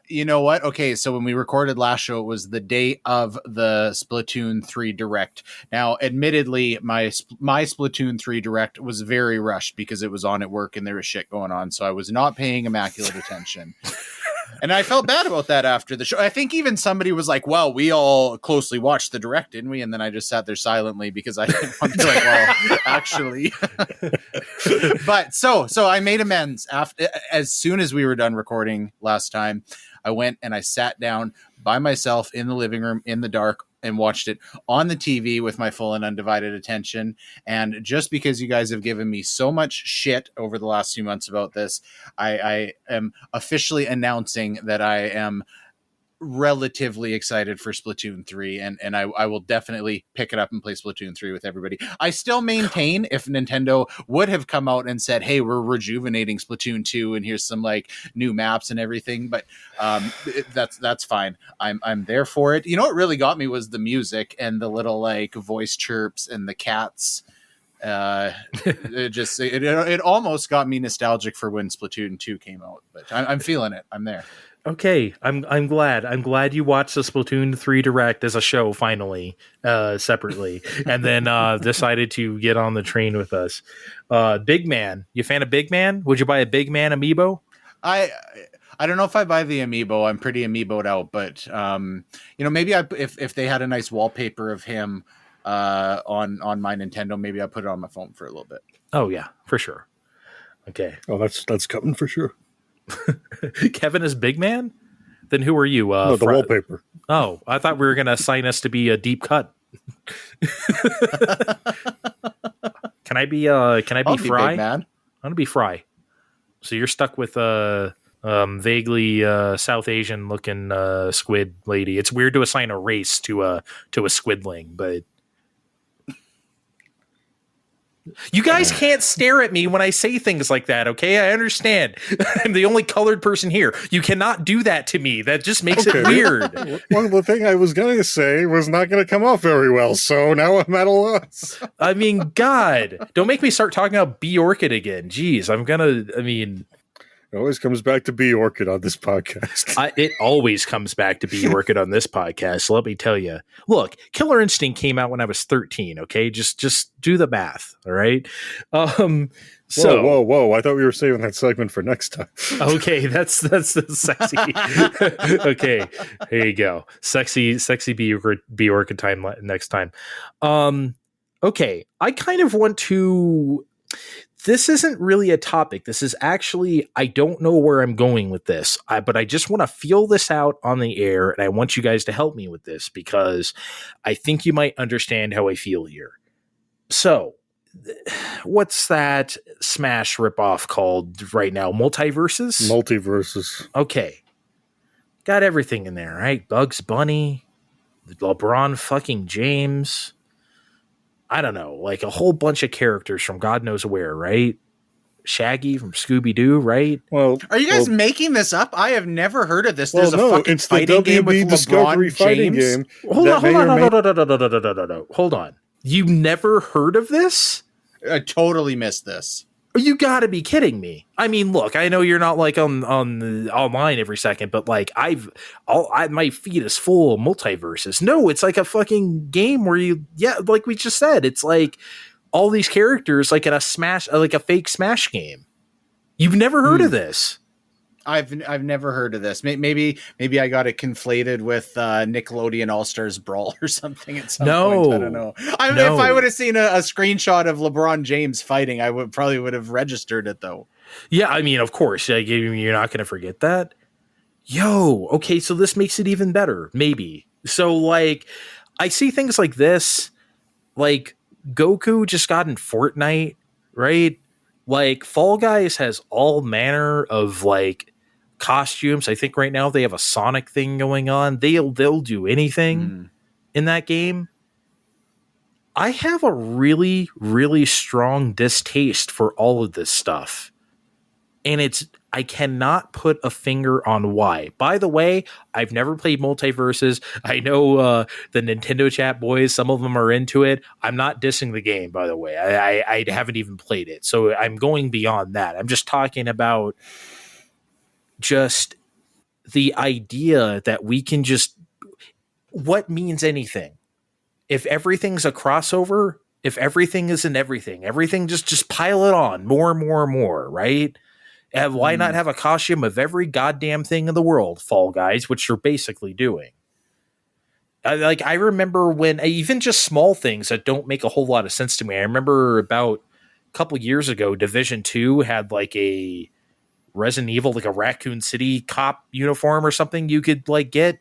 You know what? Okay, so when we recorded last show, it was the day of the Splatoon 3 Direct. Now, admittedly, my Splatoon 3 Direct was very rushed because it was on at work and there was shit going on, so I was not paying immaculate attention. And I felt bad about that after the show. I think even somebody was like, well, we all closely watched the Direct, didn't we? And then I just sat there silently because I didn't want to be like, well, actually. But so I made amends. As soon as we were done recording last time, I went and I sat down by myself in the living room in the dark and watched it on the TV with my full and undivided attention. And just because you guys have given me so much shit over the last few months about this, I am officially announcing that I am relatively excited for Splatoon 3, and I will definitely pick it up and play Splatoon 3 with everybody. I still maintain if Nintendo would have come out and said, hey, we're rejuvenating Splatoon 2 and here's some like new maps and everything, but that's fine. I'm there for it. You know what really got me was the music and the little like voice chirps and the cats. It almost got me nostalgic for when Splatoon 2 came out, but I'm feeling it. I'm there. Okay, I'm glad. I'm glad you watched the Splatoon 3 Direct as a show finally, separately, and then decided to get on the train with us. Big Man, you a fan of Big Man? Would you buy a Big Man amiibo? I don't know if I buy the amiibo. I'm pretty amiiboed out, but maybe if they had a nice wallpaper of him on my Nintendo, maybe I put it on my phone for a little bit. Oh yeah, for sure. Okay. Oh, that's coming for sure. Kevin is Big Man? Then who are you? No, the wallpaper. Oh, I thought we were going to assign us to be a deep cut. Can I be I'll Fry? be big man. I'm going to be Fry. So you're stuck with vaguely South Asian looking squid lady. It's weird to assign a race to a squidling, but you guys can't stare at me when I say things like that, okay? I understand. I'm the only colored person here. You cannot do that to me. That just makes it weird. Well, the thing I was going to say was not going to come off very well, so now I'm at a loss. I mean, God, don't make me start talking about B Orchid again. Jeez, It always comes back to be Orchid on this podcast. It always comes back to be Orchid on this podcast. So let me tell you. Look, Killer Instinct came out when I was 13. Okay, just do the math. All right. So whoa! I thought we were saving that segment for next time. Okay, that's sexy. Okay, here you go. Sexy be Orchid time next time. Okay, I kind of want to. This isn't really a topic. This is actually, I don't know where I'm going with this, but I just want to feel this out on the air, and I want you guys to help me with this because I think you might understand how I feel here. So, what's that Smash ripoff called right now? Multiverses? Multiverses. Okay. Got everything in there, right? Bugs Bunny, LeBron fucking James. I don't know, like a whole bunch of characters from God knows where, right? Shaggy from Scooby-Doo, right? Well, are you guys making this up? I have never heard of this. There's a fucking it's fighting the game with WB Discovery LeBron fighting James. game. Hold on. You never heard of this? I totally missed this. You gotta be kidding me. I mean, look, I know you're not like on online every second, but like my feed is full of multiverses. No, it's like a fucking game where like we just said, it's like all these characters like in a Smash, like a fake Smash game. You've never heard of this? I've never heard of this. Maybe I got it conflated with Nickelodeon All Stars Brawl or something at some point. I don't know. If I would have seen a screenshot of LeBron James fighting, I would have registered it though. Yeah, I mean, of course, you're not going to forget that. Yo, okay, so this makes it even better, maybe. So like, I see things like this, like Goku just got in Fortnite, right? Like Fall Guys has all manner of like costumes. I think right now they have a Sonic thing going on. They'll do anything in that game. I have a really, really strong distaste for all of this stuff. And I cannot put a finger on why. By the way, I've never played Multiverses. I know the Nintendo chat boys, some of them are into it. I'm not dissing the game, by the way. I haven't even played it. So I'm going beyond that. I'm just talking about just the idea that we can just... What means anything? If everything's a crossover, if everything isn't everything just pile it on more and more and more, right? And why not have a costume of every goddamn thing in the world, Fall Guys, which you're basically doing? I remember when, even just small things that don't make a whole lot of sense to me. I remember about a couple years ago, Division 2 had like a Resident Evil, like a Raccoon City cop uniform or something you could like get.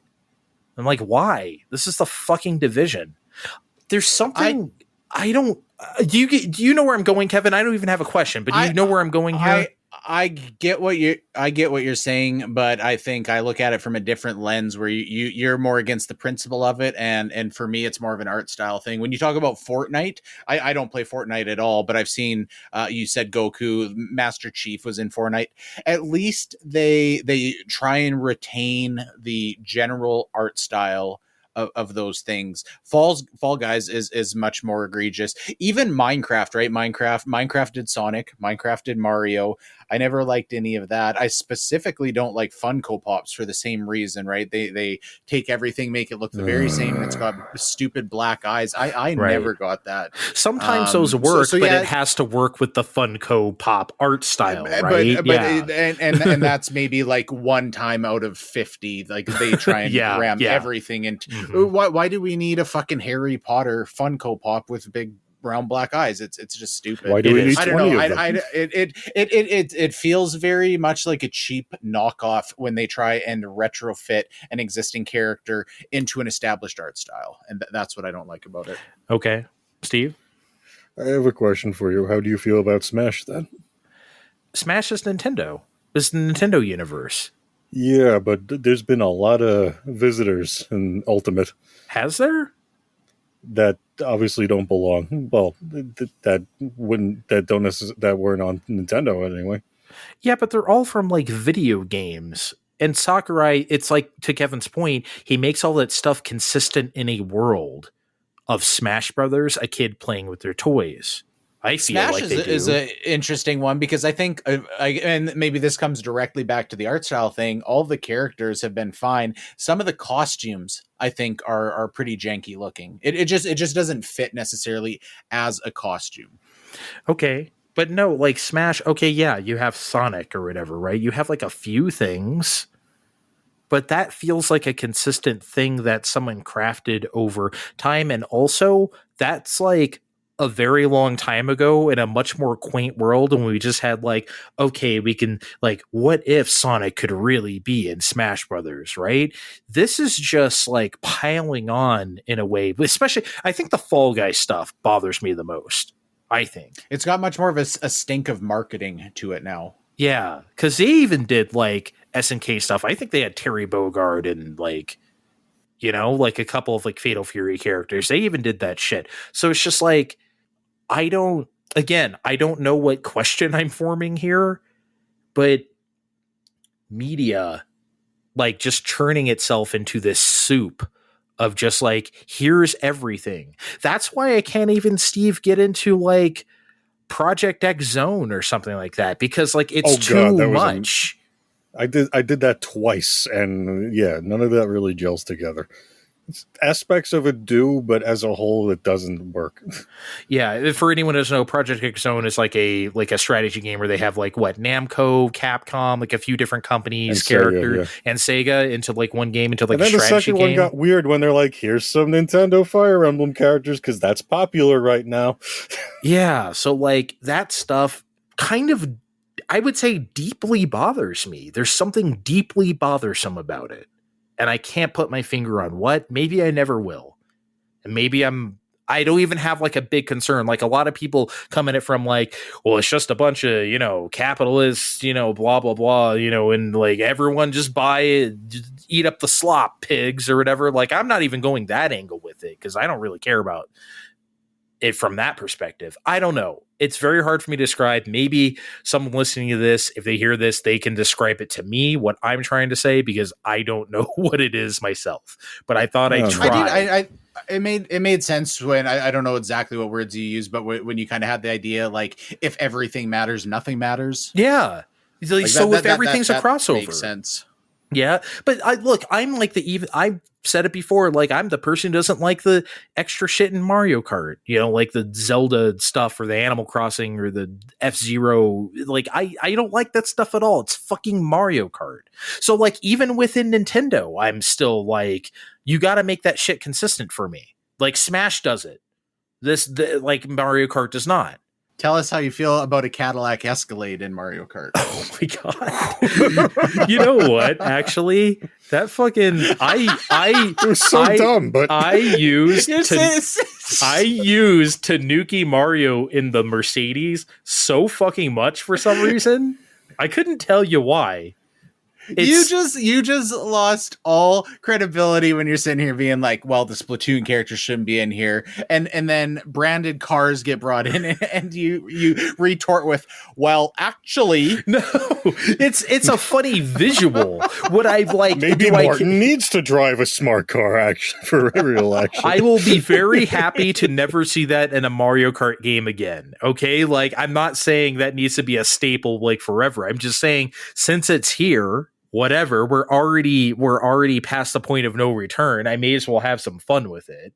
I'm like, why? This is the fucking Division. There's something I don't... Do you know where I'm going, Kevin? I don't even have a question, but do you know where I'm going here? I get what you're saying, but I think I look at it from a different lens where you're more against the principle of it, and for me it's more of an art style thing. When you talk about Fortnite, I don't play Fortnite at all, but I've seen you said Goku, Master Chief was in Fortnite. At least they try and retain the general art style of those things. Fall Guys is much more egregious. Even Minecraft, right? Minecraft did Sonic, Minecraft did Mario. I never liked any of that. I specifically don't like Funko Pops for the same reason, right? They take everything, make it look the very same, and it's got stupid black eyes. I never got that. Sometimes those work, but it has to work with the Funko Pop art style, right? And that's maybe like one time out of 50. Like they try and ram everything into. Why do we need a fucking Harry Potter Funko Pop with big round black eyes. It's just stupid. Why do we need I don't 20 know. of them? It feels very much like a cheap knockoff when they try and retrofit an existing character into an established art style, and that's what I don't like about it. Okay, Steve? I have a question for you. How do you feel about Smash then? Smash is Nintendo. It's the Nintendo universe. Yeah, but there's been a lot of visitors in Ultimate Has there? that obviously don't belong. Well, that weren't on Nintendo anyway. Yeah, but they're all from like video games. And Sakurai, it's like, to Kevin's point, he makes all that stuff consistent in a world of Smash Brothers, a kid playing with their toys. I feel Smash like they do. is an interesting one because I think, and maybe this comes directly back to the art style thing. All the characters have been fine. Some of the costumes I think are pretty janky looking. It just doesn't fit necessarily as a costume. Okay, but no, like Smash. Okay, yeah, you have Sonic or whatever, right? You have like a few things, but that feels like a consistent thing that someone crafted over time, and also that's like a very long time ago in a much more quaint world, and we just had like, okay, we can like, what if Sonic could really be in Smash Brothers, right? This is just like piling on in a way, especially I think the Fall Guy stuff bothers me the most. I think it's got much more of a stink of marketing to it now. Yeah, because they even did like SNK stuff. I think they had Terry Bogard and like, you know, like a couple of like Fatal Fury characters. They even did that shit. So it's just like, I don't know what question I'm forming here, but media, like just churning itself into this soup of just like, here's everything. That's why I can't even, Steve, get into like Project X Zone or something like that, because like it's too much. I did that twice, and yeah, none of that really gels together. Aspects of it do, but as a whole, it doesn't work. Yeah, for anyone who doesn't know, Project X Zone is like a strategy game where they have like what, Namco, Capcom, like a few different companies, and characters, Sega, and Sega into like one game, into like and a then strategy the second game. one got weird when they're like, "Here's some Nintendo Fire Emblem characters because that's popular right now." Yeah, so like that stuff kind of, I would say, deeply bothers me. There's something deeply bothersome about it. And I can't put my finger on what. Maybe I never will. And maybe I don't even have like a big concern. Like a lot of people come at it from like, well, it's just a bunch of, you know, capitalists, you know, blah, blah, blah, you know, and like everyone just buy it, eat up the slop pigs or whatever. Like I'm not even going that angle with it because I don't really care about it from that perspective. I don't know. It's very hard for me to describe. Maybe someone listening to this, if they hear this, they can describe it to me, what I'm trying to say, because I don't know what it is myself. But I thought I'd try. It made sense when I don't know exactly what words you use, but when you kind of had the idea, like if everything matters, nothing matters. Yeah. Like, so if everything's a crossover, makes sense. Yeah, but I'm like I've said it before, like I'm the person who doesn't like the extra shit in Mario Kart, you know, like the Zelda stuff or the Animal Crossing or the F-Zero. Like I don't like that stuff at all. It's fucking Mario Kart. So like even within Nintendo, I'm still like, you got to make that shit consistent for me. Like Smash does it. Like Mario Kart does not. Tell us how you feel about a Cadillac Escalade in Mario Kart. Oh my god! You know what? Actually, that fucking it was so dumb. But I used Tanuki Mario in the Mercedes so fucking much for some reason. I couldn't tell you why. You just lost all credibility when you're sitting here being like, well, the Splatoon character shouldn't be in here, and then branded cars get brought in, and you retort with, well, actually, no, it's a funny visual. What I like, maybe Martin needs to drive a smart car action for real action. I will be very happy to never see that in a Mario Kart game again. Okay, like I'm not saying that needs to be a staple like forever. I'm just saying since it's here. Whatever, we're already past the point of no return. I may as well have some fun with it.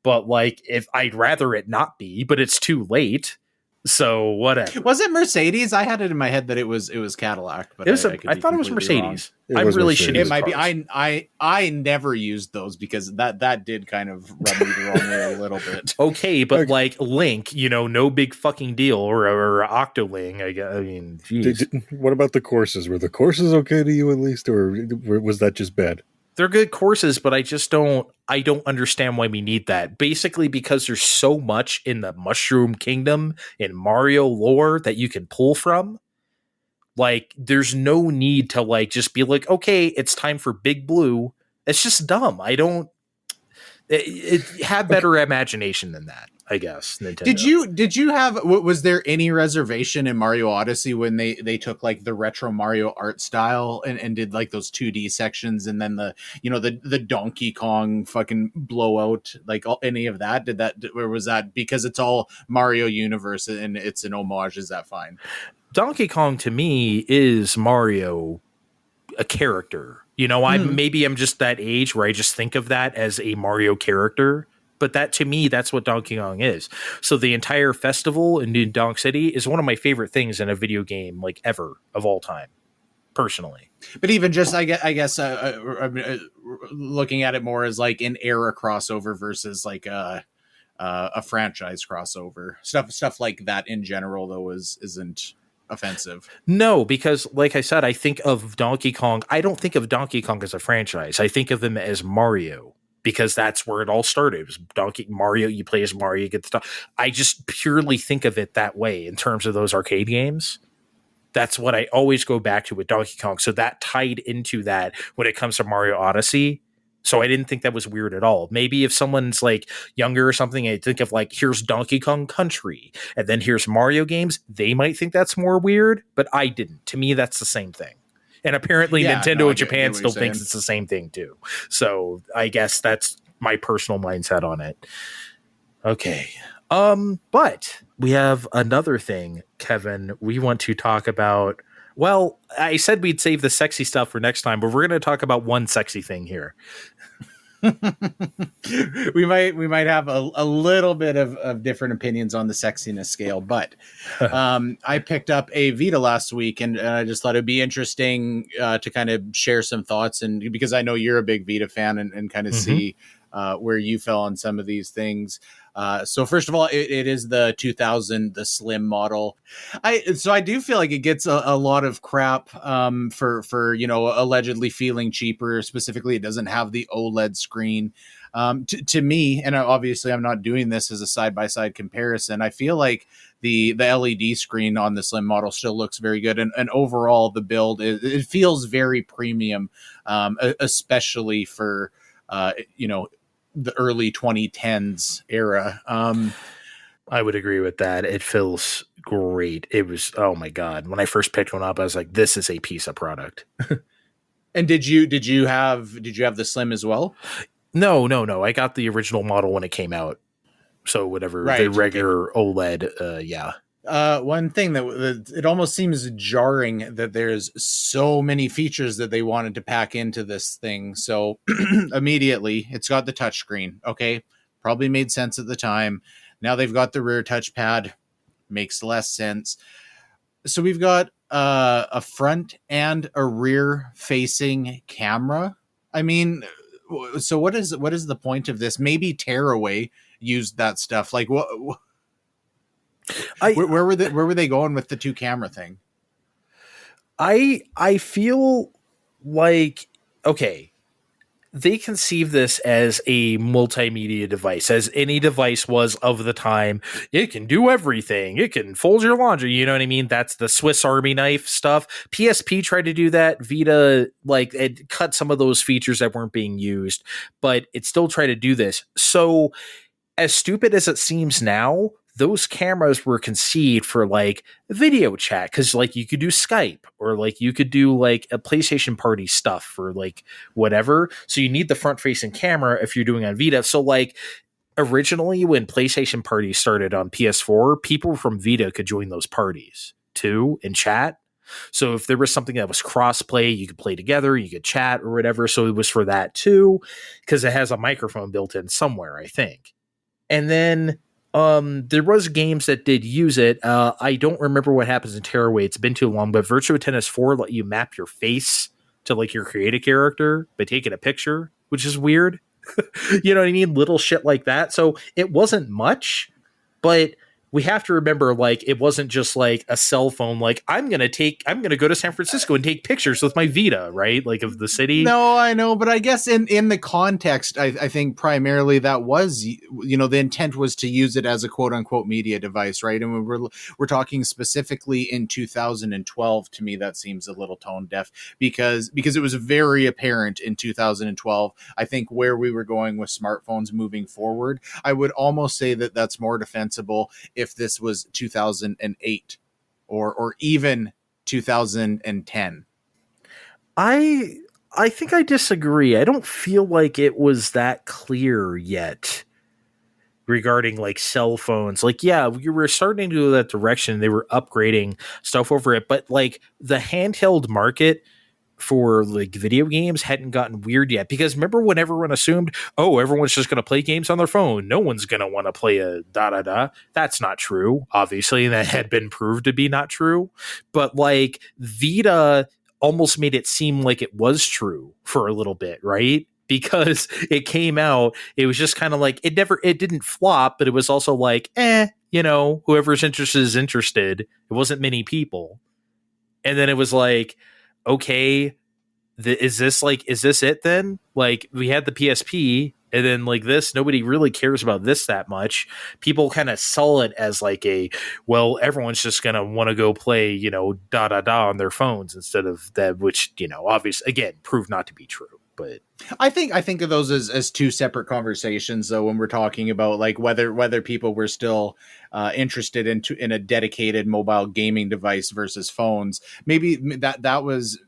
But like, if I'd rather it not be, but it's too late. So whatever. Was it Mercedes? I had it in my head that it was Cadillac, but I I thought it was Mercedes. It I was really Mercedes. shouldn't It use might be. cars. I never used those because that did kind of rub me the wrong way a little bit. Okay, but Okay. like Link, no big fucking deal, or Octoling. I mean, geez. What about the courses? Were the courses okay to you at least, or was that just bad? They're good courses, but I don't understand why we need that. Basically, because there's so much in the Mushroom Kingdom in Mario lore that you can pull from. Like, there's no need to like just be like, okay, it's time for Big Blue. It's just dumb. It have better imagination than that, I guess. Nintendo. Did you have, was there any reservation in Mario Odyssey when they took like the retro Mario art style and did like those 2D sections, and then the Donkey Kong fucking blowout, like any of that? Or was that because it's all Mario universe and it's an homage? Is that fine? Donkey Kong to me is Mario, a character. Maybe I'm just that age where I just think of that as a Mario character. But that to me, that's what Donkey Kong is. So the entire festival in Donk City is one of my favorite things in a video game, like ever of all time, personally. But even just, I guess, looking at it more as like an era crossover versus like a franchise crossover, stuff like that in general, though, isn't offensive. No, because like I said, I think of Donkey Kong. I don't think of Donkey Kong as a franchise. I think of him as Mario, because that's where it all started. It was Mario. You play as Mario, you get the stuff. I just purely think of it that way in terms of those arcade games. That's what I always go back to with Donkey Kong. So that tied into that when it comes to Mario Odyssey. So I didn't think that was weird at all. Maybe if someone's like younger or something, I think of like, here's Donkey Kong Country, and then here's Mario games. They might think that's more weird, but I didn't. To me, that's the same thing. And apparently Nintendo in Japan still thinks it's the same thing too. So I guess that's my personal mindset on it. Okay. But we have another thing, Kevin, we want to talk about. Well, I said we'd save the sexy stuff for next time, but we're going to talk about one sexy thing here. we might have a little bit of different opinions on the sexiness scale, but I picked up a Vita last week, and I just thought it'd be interesting to kind of share some thoughts, and because I know you're a big Vita fan, and kind of see where you fell on some of these things. So first of all, it is the 2000, the slim model. I do feel like it gets a lot of crap for allegedly feeling cheaper. Specifically, it doesn't have the OLED screen. To me, and obviously I'm not doing this as a side-by-side comparison, I feel like the LED screen on the slim model still looks very good, and overall the build it feels very premium, especially for the early 2010s era. I would agree with that. It feels great. It was, oh my God. When I first picked one up, I was like, this is a piece of product. And did you have the slim as well? No. I got the original model when it came out. So whatever, the regular OLED, yeah. One thing that it almost seems jarring that there's so many features that they wanted to pack into this thing. So immediately it's got the touchscreen. Okay. Probably made sense at the time. Now they've got the rear touchpad. Makes less sense. So we've got a front and a rear facing camera. I mean, so what is the point of this? Maybe Tearaway used that stuff. Like what? Where were they going with the two camera thing? I feel like, okay, they conceive this as a multimedia device, as any device was of the time. It can do everything. It can fold your laundry. You know what I mean? That's the Swiss Army knife stuff. PSP tried to do that. Vita, like, it cut some of those features that weren't being used, but it still tried to do this. So as stupid as it seems now, those cameras were conceived for like video chat, because like you could do Skype, or like you could do like a PlayStation party stuff for like whatever. So you need the front facing camera if you're doing on Vita. So like originally when PlayStation parties started on PS4, people from Vita could join those parties too and chat. So if there was something that was cross-play, you could play together, you could chat or whatever. So it was for that too, because it has a microphone built in somewhere, I think. And then There was games that did use it. I don't remember what happens in Tearaway. It's been too long, but Virtua Tennis 4 let you map your face to like your creative character by taking a picture, which is weird. You know what I mean? Little shit like that. So it wasn't much, but we have to remember, like, it wasn't just like a cell phone. Like, I'm going to go to San Francisco and take pictures with my Vita, right? Like, of the city. No, I know, but I guess in the context, I think primarily that was, the intent was to use it as a quote unquote media device, right? And when we're talking specifically in 2012, to me, that seems a little tone deaf because it was very apparent in 2012, I think, where we were going with smartphones moving forward. I would almost say that that's more defensible if this was 2008 or even 2010. I think I disagree. I don't feel like it was that clear yet regarding like cell phones. Like, yeah, we were starting to go that direction. They were upgrading stuff over it, but like the handheld market for like video games hadn't gotten weird yet, because remember when everyone assumed, oh, everyone's just going to play games on their phone, no one's going to want to play a that's not true, obviously, and that had been proved to be not true. But like Vita almost made it seem like it was true for a little bit, right? Because it came out, it was just kind of like it didn't flop, but it was also like, whoever's interested is interested. It wasn't many people. And then it was like, okay, is this it then? Like, we had the PSP, and then like this, nobody really cares about this that much. People kind of sell it as like everyone's just gonna want to go play, on their phones instead of that, which, obviously, again, proved not to be true. But I think of those as two separate conversations, though, when we're talking about like whether people were still interested in a dedicated mobile gaming device versus phones. Maybe that was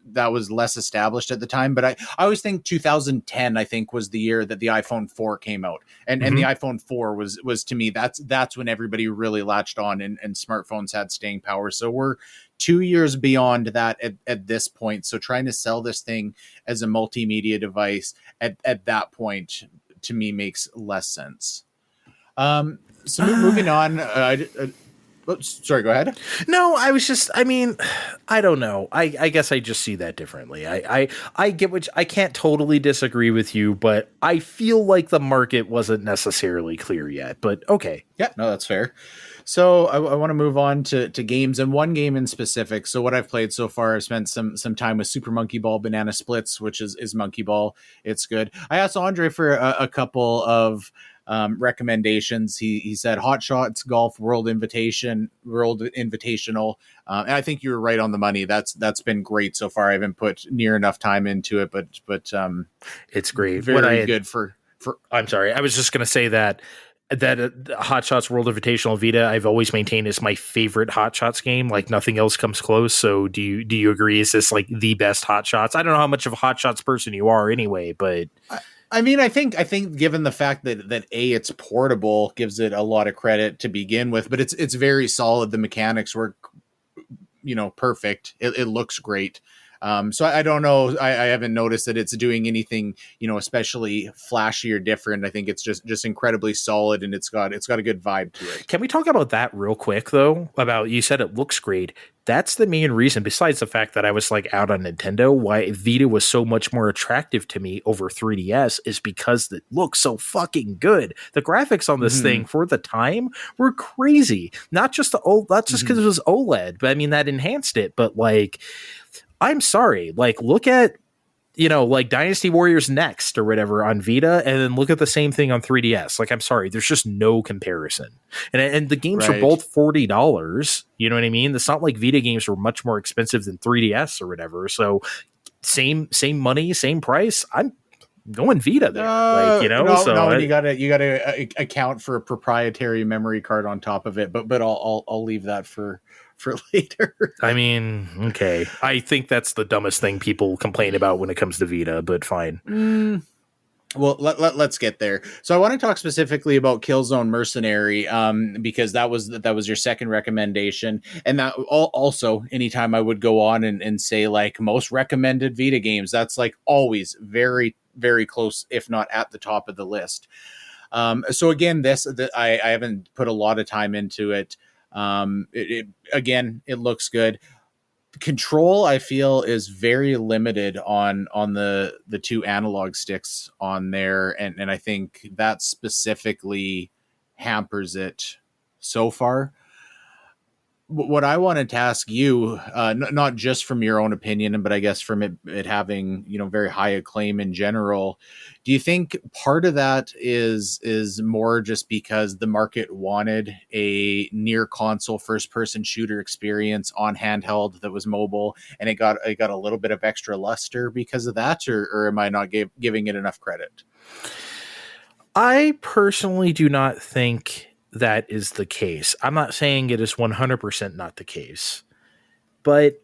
less established at the time, but I always think 2010, I think, was the year that the iPhone 4 came out, and the iPhone 4 was to me that's when everybody really latched on, and smartphones had staying power. So we're 2 years beyond that at this point. So trying to sell this thing as a multimedia device at that point, to me, makes less sense. Moving on. Sorry, go ahead. No, I don't know. I guess I just see that differently. I get I can't totally disagree with you, but I feel like the market wasn't necessarily clear yet, but okay. Yeah, no, that's fair. So I want to move on to games, and one game in specific. So what I've played so far, I've spent some time with Super Monkey Ball Banana Splits, which is Monkey Ball. It's good. I asked Andre for a couple of recommendations. He said Hot Shots Golf World Invitational. And I think you were right on the money. That's been great so far. I haven't put near enough time into it, but it's great. Very good for. I'm sorry. I was just going to say that Hot Shots World Invitational Vita, I've always maintained, is my favorite Hot Shots game. Like, nothing else comes close. So do you agree? Is this like the best Hot Shots? I don't know how much of a Hot Shots person you are anyway, but I think given the fact that it's portable, gives it a lot of credit to begin with, but it's very solid. The mechanics work, perfect. It looks great. So I don't know. I haven't noticed that it's doing anything, especially flashy or different. I think it's just incredibly solid, and it's got a good vibe to it. Can we talk about that real quick though? About, you said it looks great. That's the main reason, besides the fact that I was like out on Nintendo, why Vita was so much more attractive to me over 3DS, is because it looks so fucking good. The graphics on this thing for the time were crazy. Not just because it was OLED, but I mean, that enhanced it. But like, I'm sorry, like, look at, like Dynasty Warriors Next or whatever on Vita, and then look at the same thing on 3DS. Like, I'm sorry, there's just no comparison. And the games are both $40. You know what I mean? It's not like Vita games were much more expensive than 3DS or whatever. So same money, same price. I'm going Vita there. And you gotta account for a proprietary memory card on top of it. But I'll leave that for later. I mean, okay. I think that's the dumbest thing people complain about when it comes to Vita, but fine. Well, let's get there. So I want to talk specifically about Killzone Mercenary, because that was your second recommendation. And that also, anytime I would go on and say like most recommended Vita games, that's like always very, very close, if not at the top of the list. So again, I haven't put a lot of time into it. Again, it looks good. Control, I feel, is very limited on the two analog sticks on there, and I think that specifically hampers it so far. What I wanted to ask you, not just from your own opinion, but I guess from it having, very high acclaim in general, do you think part of that is more just because the market wanted a near console first person shooter experience on handheld that was mobile, and it got a little bit of extra luster because of that, or am I not giving it enough credit? I personally do not think that is the case. I'm not saying it is 100% not the case, but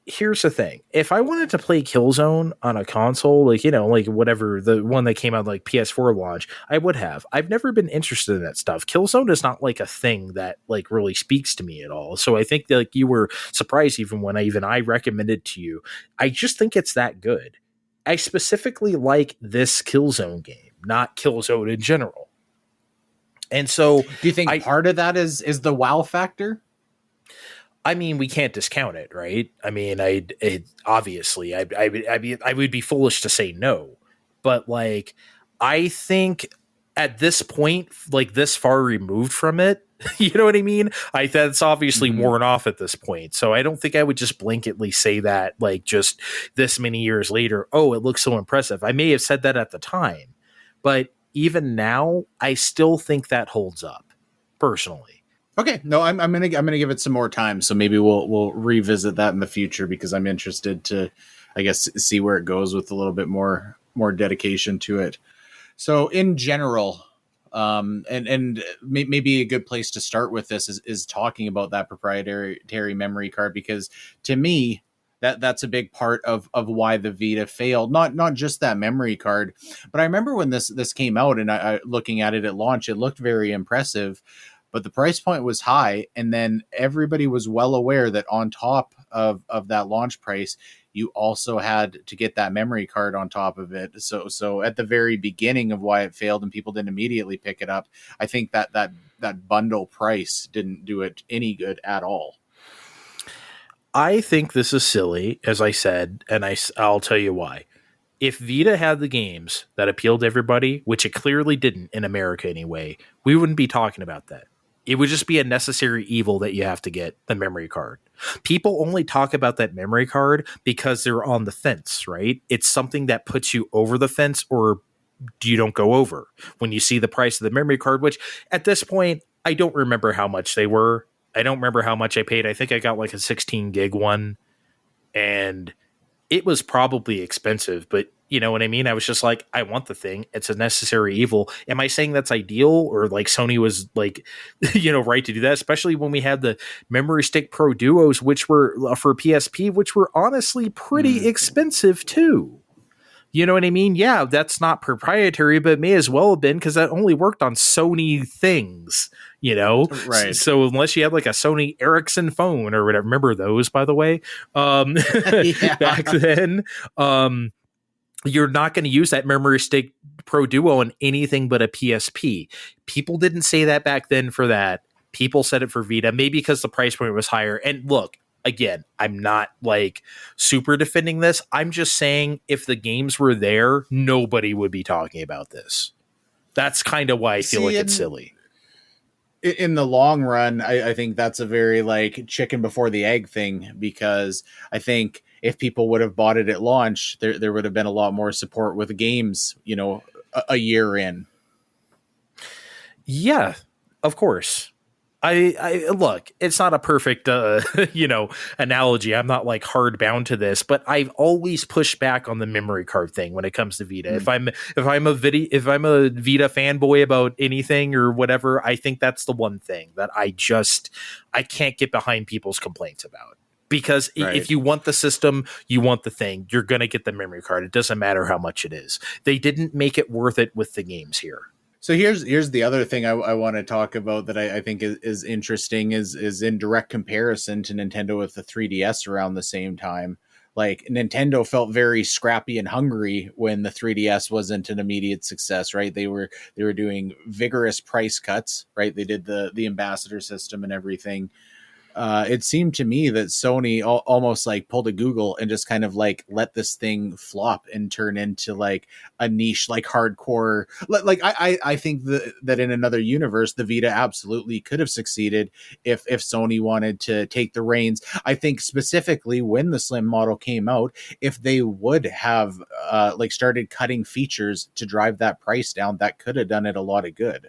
here's the thing. If I wanted to play Killzone on a console, like whatever, the one that came out like PS4 launch, I would have. I've never been interested in that stuff. Killzone is not like a thing that like really speaks to me at all. So I think that, like, you were surprised even when I recommended to you. I just think it's that good. I specifically like this Killzone game, not Killzone in general. And so, do you think part of that is the wow factor? I mean, we can't discount it, right? I mean, obviously, I would be foolish to say no, but like, I think at this point, like this far removed from it, you know what I mean? That's obviously worn off at this point. So I don't think I would just blanketly say that, like, just this many years later, oh, it looks so impressive. I may have said that at the time, but even now, I still think that holds up personally. Okay, no, I'm gonna give it some more time. So maybe we'll revisit that in the future, because I'm interested to, I guess, see where it goes with a little bit more dedication to it. So in general, and maybe a good place to start with this is talking about that proprietary memory card, because to me, that's a big part of why the Vita failed. Not just that memory card, but I remember when this came out, and I looking at it at launch, it looked very impressive, but the price point was high, and then everybody was well aware that on top of that launch price, you also had to get that memory card on top of it. So at the very beginning of why it failed and people didn't immediately pick it up, I think that bundle price didn't do it any good at all. I think this is silly, as I said, and I'll tell you why. If Vita had the games that appealed to everybody, which it clearly didn't in America anyway, we wouldn't be talking about that. It would just be a necessary evil that you have to get the memory card. People only talk about that memory card because they're on the fence, right? It's something that puts you over the fence, or you don't go over when you see the price of the memory card, which at this point, I don't remember how much they were. I don't remember how much I paid. I think I got like a 16 gig one, and it was probably expensive, but you know what I mean? I was just like, I want the thing. It's a necessary evil. Am I saying that's ideal, or like Sony was like, right to do that? Especially when we had the Memory Stick Pro Duos, which were for PSP, which were honestly pretty expensive too. You know what I mean? Yeah, that's not proprietary, but it may as well have been, because that only worked on Sony things, Right. So unless you had like a Sony Ericsson phone or whatever, remember those, by the way, back then, you're not going to use that Memory Stick Pro Duo on anything but a PSP. People didn't say that back then for that. People said it for Vita, maybe because the price point was higher. And look, again, I'm not like super defending this. I'm just saying if the games were there, nobody would be talking about this. That's kind of why I feel like it's silly. In the long run, I think that's a very like chicken before the egg thing, because I think if people would have bought it at launch, there would have been a lot more support with games, a year in. Yeah, of course. I look, it's not a perfect, analogy. I'm not like hard bound to this, but I've always pushed back on the memory card thing when it comes to Vita. If I'm a Vita fanboy about anything or whatever, I think that's the one thing that I can't get behind people's complaints about. Because if you want the system, you want the thing, you're going to get the memory card. It doesn't matter how much it is. They didn't make it worth it with the games here. So here's the other thing I want to talk about that I think is interesting is in direct comparison to Nintendo with the 3DS around the same time. like Nintendo felt very scrappy and hungry when the 3DS wasn't an immediate success, right? They were doing vigorous price cuts, right? They did the ambassador system and everything. It seemed to me that Sony almost like pulled a Google and just kind of like let this thing flop and turn into like a niche, like hardcore. Like I think that in another universe, the Vita absolutely could have succeeded if Sony wanted to take the reins. I think specifically when the Slim model came out, if they would have like started cutting features to drive that price down, that could have done it a lot of good.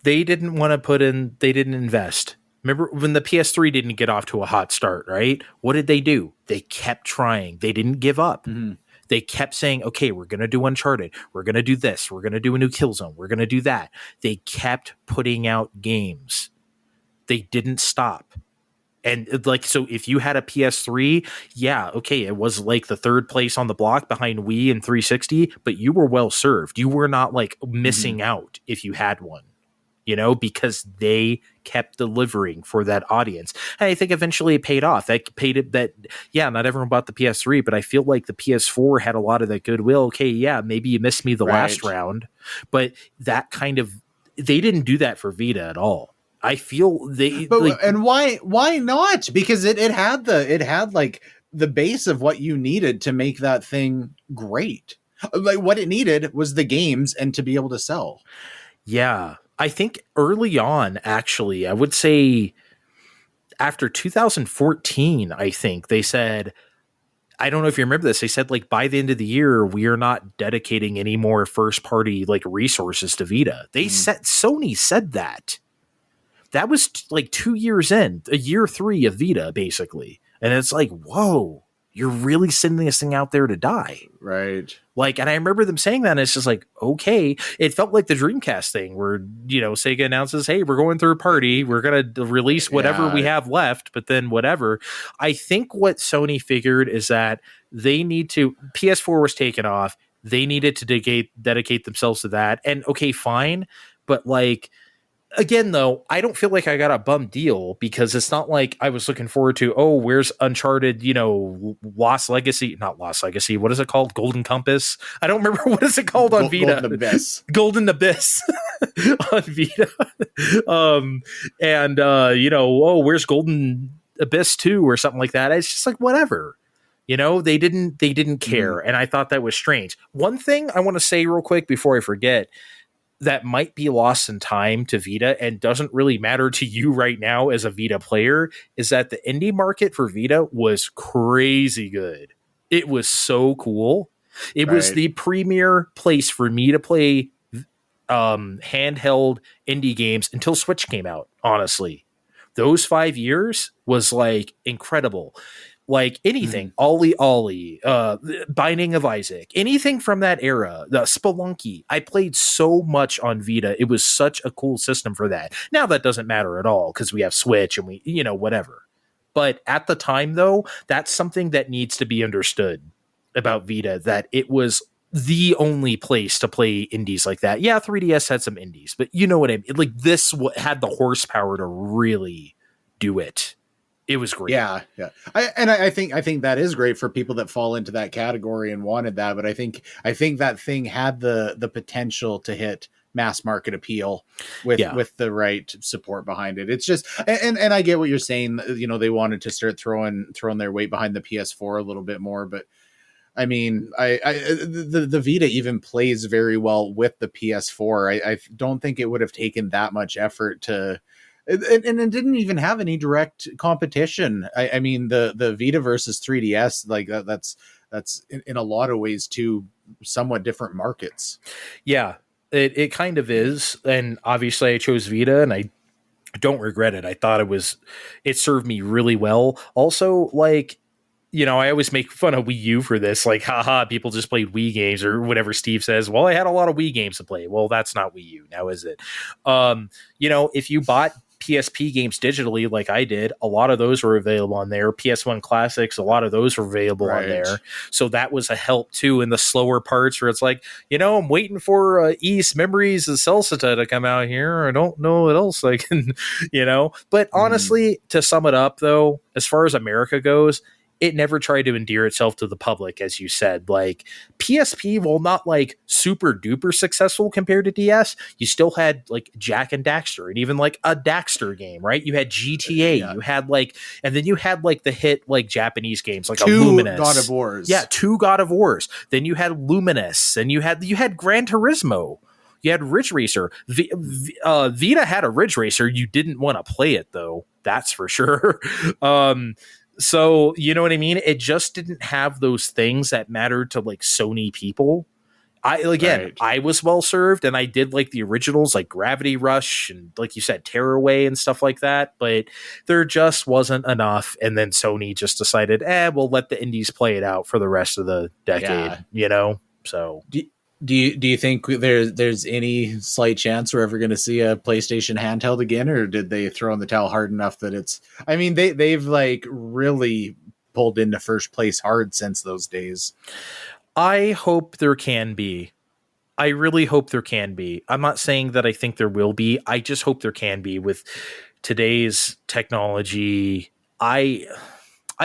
They didn't want to they didn't invest. Remember when the PS3 didn't get off to a hot start, right? What did they do? They kept trying. They didn't give up. Mm-hmm. They kept saying, okay, we're going to do Uncharted. We're going to do this. We're going to do a new Killzone. We're going to do that. They kept putting out games. They didn't stop. And like, so if you had a PS3, yeah, okay, it was like the third place on the block behind Wii and 360, but you were well served. You were not like missing out if you had one. You know, because they kept delivering for that audience. And I think eventually it paid off. That paid it that, yeah, not everyone bought the PS3, but I feel like the PS4 had a lot of that goodwill. Okay, yeah, maybe you missed me the last round, but that kind of, they didn't do that for Vita at all. I feel and why not? Because it had like the base of what you needed to make that thing great. Like what it needed was the games and to be able to sell. Yeah. I think early on, actually, I would say after 2014, I think they said, I don't know if you remember this. They said like by the end of the year, we are not dedicating any more first party like resources to Vita. They said, Sony said that. That was like 2 years in, year 3 of Vita, basically. And it's like, whoa, you're really sending this thing out there to die. Right. Like, and I remember them saying that, and it's just like, okay. It felt like the Dreamcast thing where, you know, Sega announces, hey, we're going third party. We're going to release whatever we have left, but then whatever. I think what Sony figured is that they need to, PS4 was taken off. They needed to dedicate themselves to that. And okay, fine. But like, again, though, I don't feel like I got a bum deal because it's not like I was looking forward to, oh, where's Uncharted, you know, not Lost Legacy. What is it called? Golden Compass? I don't remember. What is it called on Vita? Golden Abyss. Golden Abyss on Vita. You know, oh, where's Golden Abyss 2 or something like that? It's just like, whatever. You know, they didn't care. And I thought that was strange. One thing I want to say real quick before I forget, that might be lost in time to Vita and doesn't really matter to you right now as a Vita player is that the indie market for Vita was crazy good. It was so cool. It was the premier place for me to play handheld indie games until Switch came out, honestly. Those 5 years was like incredible. Like anything, Ollie, Binding of Isaac, anything from that era, the Spelunky. I played so much on Vita. It was such a cool system for that. Now that doesn't matter at all because we have Switch and we, you know, whatever. But at the time, though, that's something that needs to be understood about Vita, that it was the only place to play indies like that. Yeah, 3DS had some indies, but you know what I mean? Like this had the horsepower to really do it. It was great. Yeah. I think that is great for people that fall into that category and wanted that. But I think that thing had the potential to hit mass market appeal with the right support behind it. It's just, and I get what you're saying. You know, they wanted to start throwing their weight behind the PS4 a little bit more, but I mean, the Vita even plays very well with the PS4. I don't think it would have taken that much effort to. And it didn't even have any direct competition. I mean, the Vita versus 3DS, like that's in a lot of ways two somewhat different markets. Yeah, it kind of is. And obviously I chose Vita and I don't regret it. I thought it served me really well. Also, like, you know, I always make fun of Wii U for this. Like, haha, people just played Wii games or whatever Steve says. Well, I had a lot of Wii games to play. Well, that's not Wii U now, is it? You know, if you bought PSP games digitally like I did, a lot of those were available on there. PS1 classics, a lot of those were available on there. So that was a help too in the slower parts where it's like, you know, I'm waiting for East Memories of Celceta to come out here. I don't know what else I can, you know. But honestly, to sum it up though, as far as America goes, it never tried to endear itself to the public, as you said. Like PSP, while not like super duper successful compared to DS, you still had like Jack and Daxter, and even like a Daxter game, right? You had GTA, you had like, and then you had like the hit like Japanese games like two Luminous, God of Wars. Yeah, 2 God of Wars. Then you had Luminous, and you had Gran Turismo. You had Ridge Racer. Vita had a Ridge Racer. You didn't want to play it though. That's for sure. So you know what I mean? It just didn't have those things that mattered to like Sony people. I was well served, and I did like the originals like Gravity Rush and like you said, Tearaway and stuff like that, but there just wasn't enough. And then Sony just decided, we'll let the indies play it out for the rest of the decade, you know? So do you think there's any slight chance we're ever going to see a PlayStation handheld again, or did they throw in the towel hard enough that it's, I mean, they've like really pulled into first place hard since those days. I hope there can be. I really hope there can be. I'm not saying that I think there will be. I just hope there can be with today's technology. I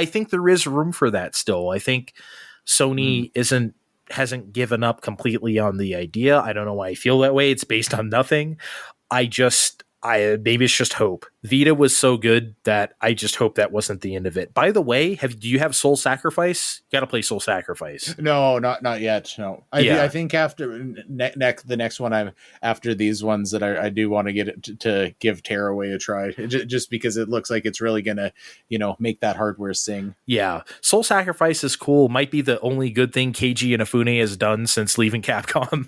think there is room for that still. I think Sony hasn't given up completely on the idea. I don't know why I feel that way. It's based on nothing. Maybe it's just hope. Vita was so good that I just hope that wasn't the end of it. By the way, do you have Soul Sacrifice? You got to play Soul Sacrifice. No, not yet. No, I think after the next one, I'm after these ones that I do want to get it to give Tearaway a try, just because it looks like it's really gonna, make that hardware sing. Yeah, Soul Sacrifice is cool. Might be the only good thing Keiji Inafune has done since leaving Capcom,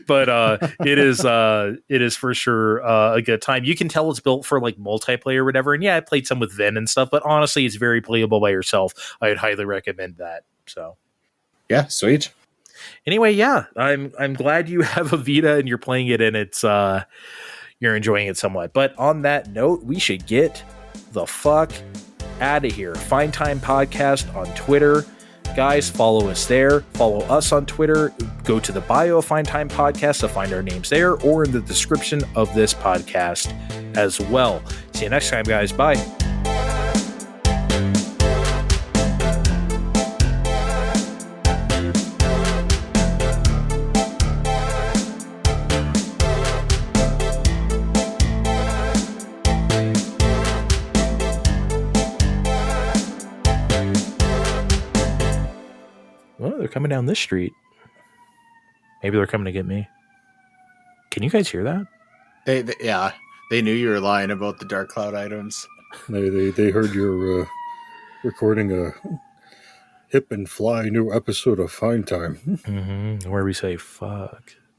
but it is for sure a good time. You can tell it's built for like multiplayer or whatever, and yeah, I played some with Vin and stuff, but honestly it's very playable by yourself. I'd highly recommend that. So yeah, sweet. Anyway, yeah, I'm glad you have a Vita and you're playing it, and it's you're enjoying it somewhat. But on that note, we should get the fuck out of here. Fine Time Podcast on Twitter. Guys, follow us there. Follow us on Twitter. Go to the bio of Fine Time Podcast to find our names there, or in the description of this podcast as well. See you next time, guys. Bye. Well, they're coming down this street. Maybe they're coming to get me. Can you guys hear that? They knew you were lying about the Dark Cloud items. They heard you're recording a hip and fly new episode of Fine Time. Where we say fuck.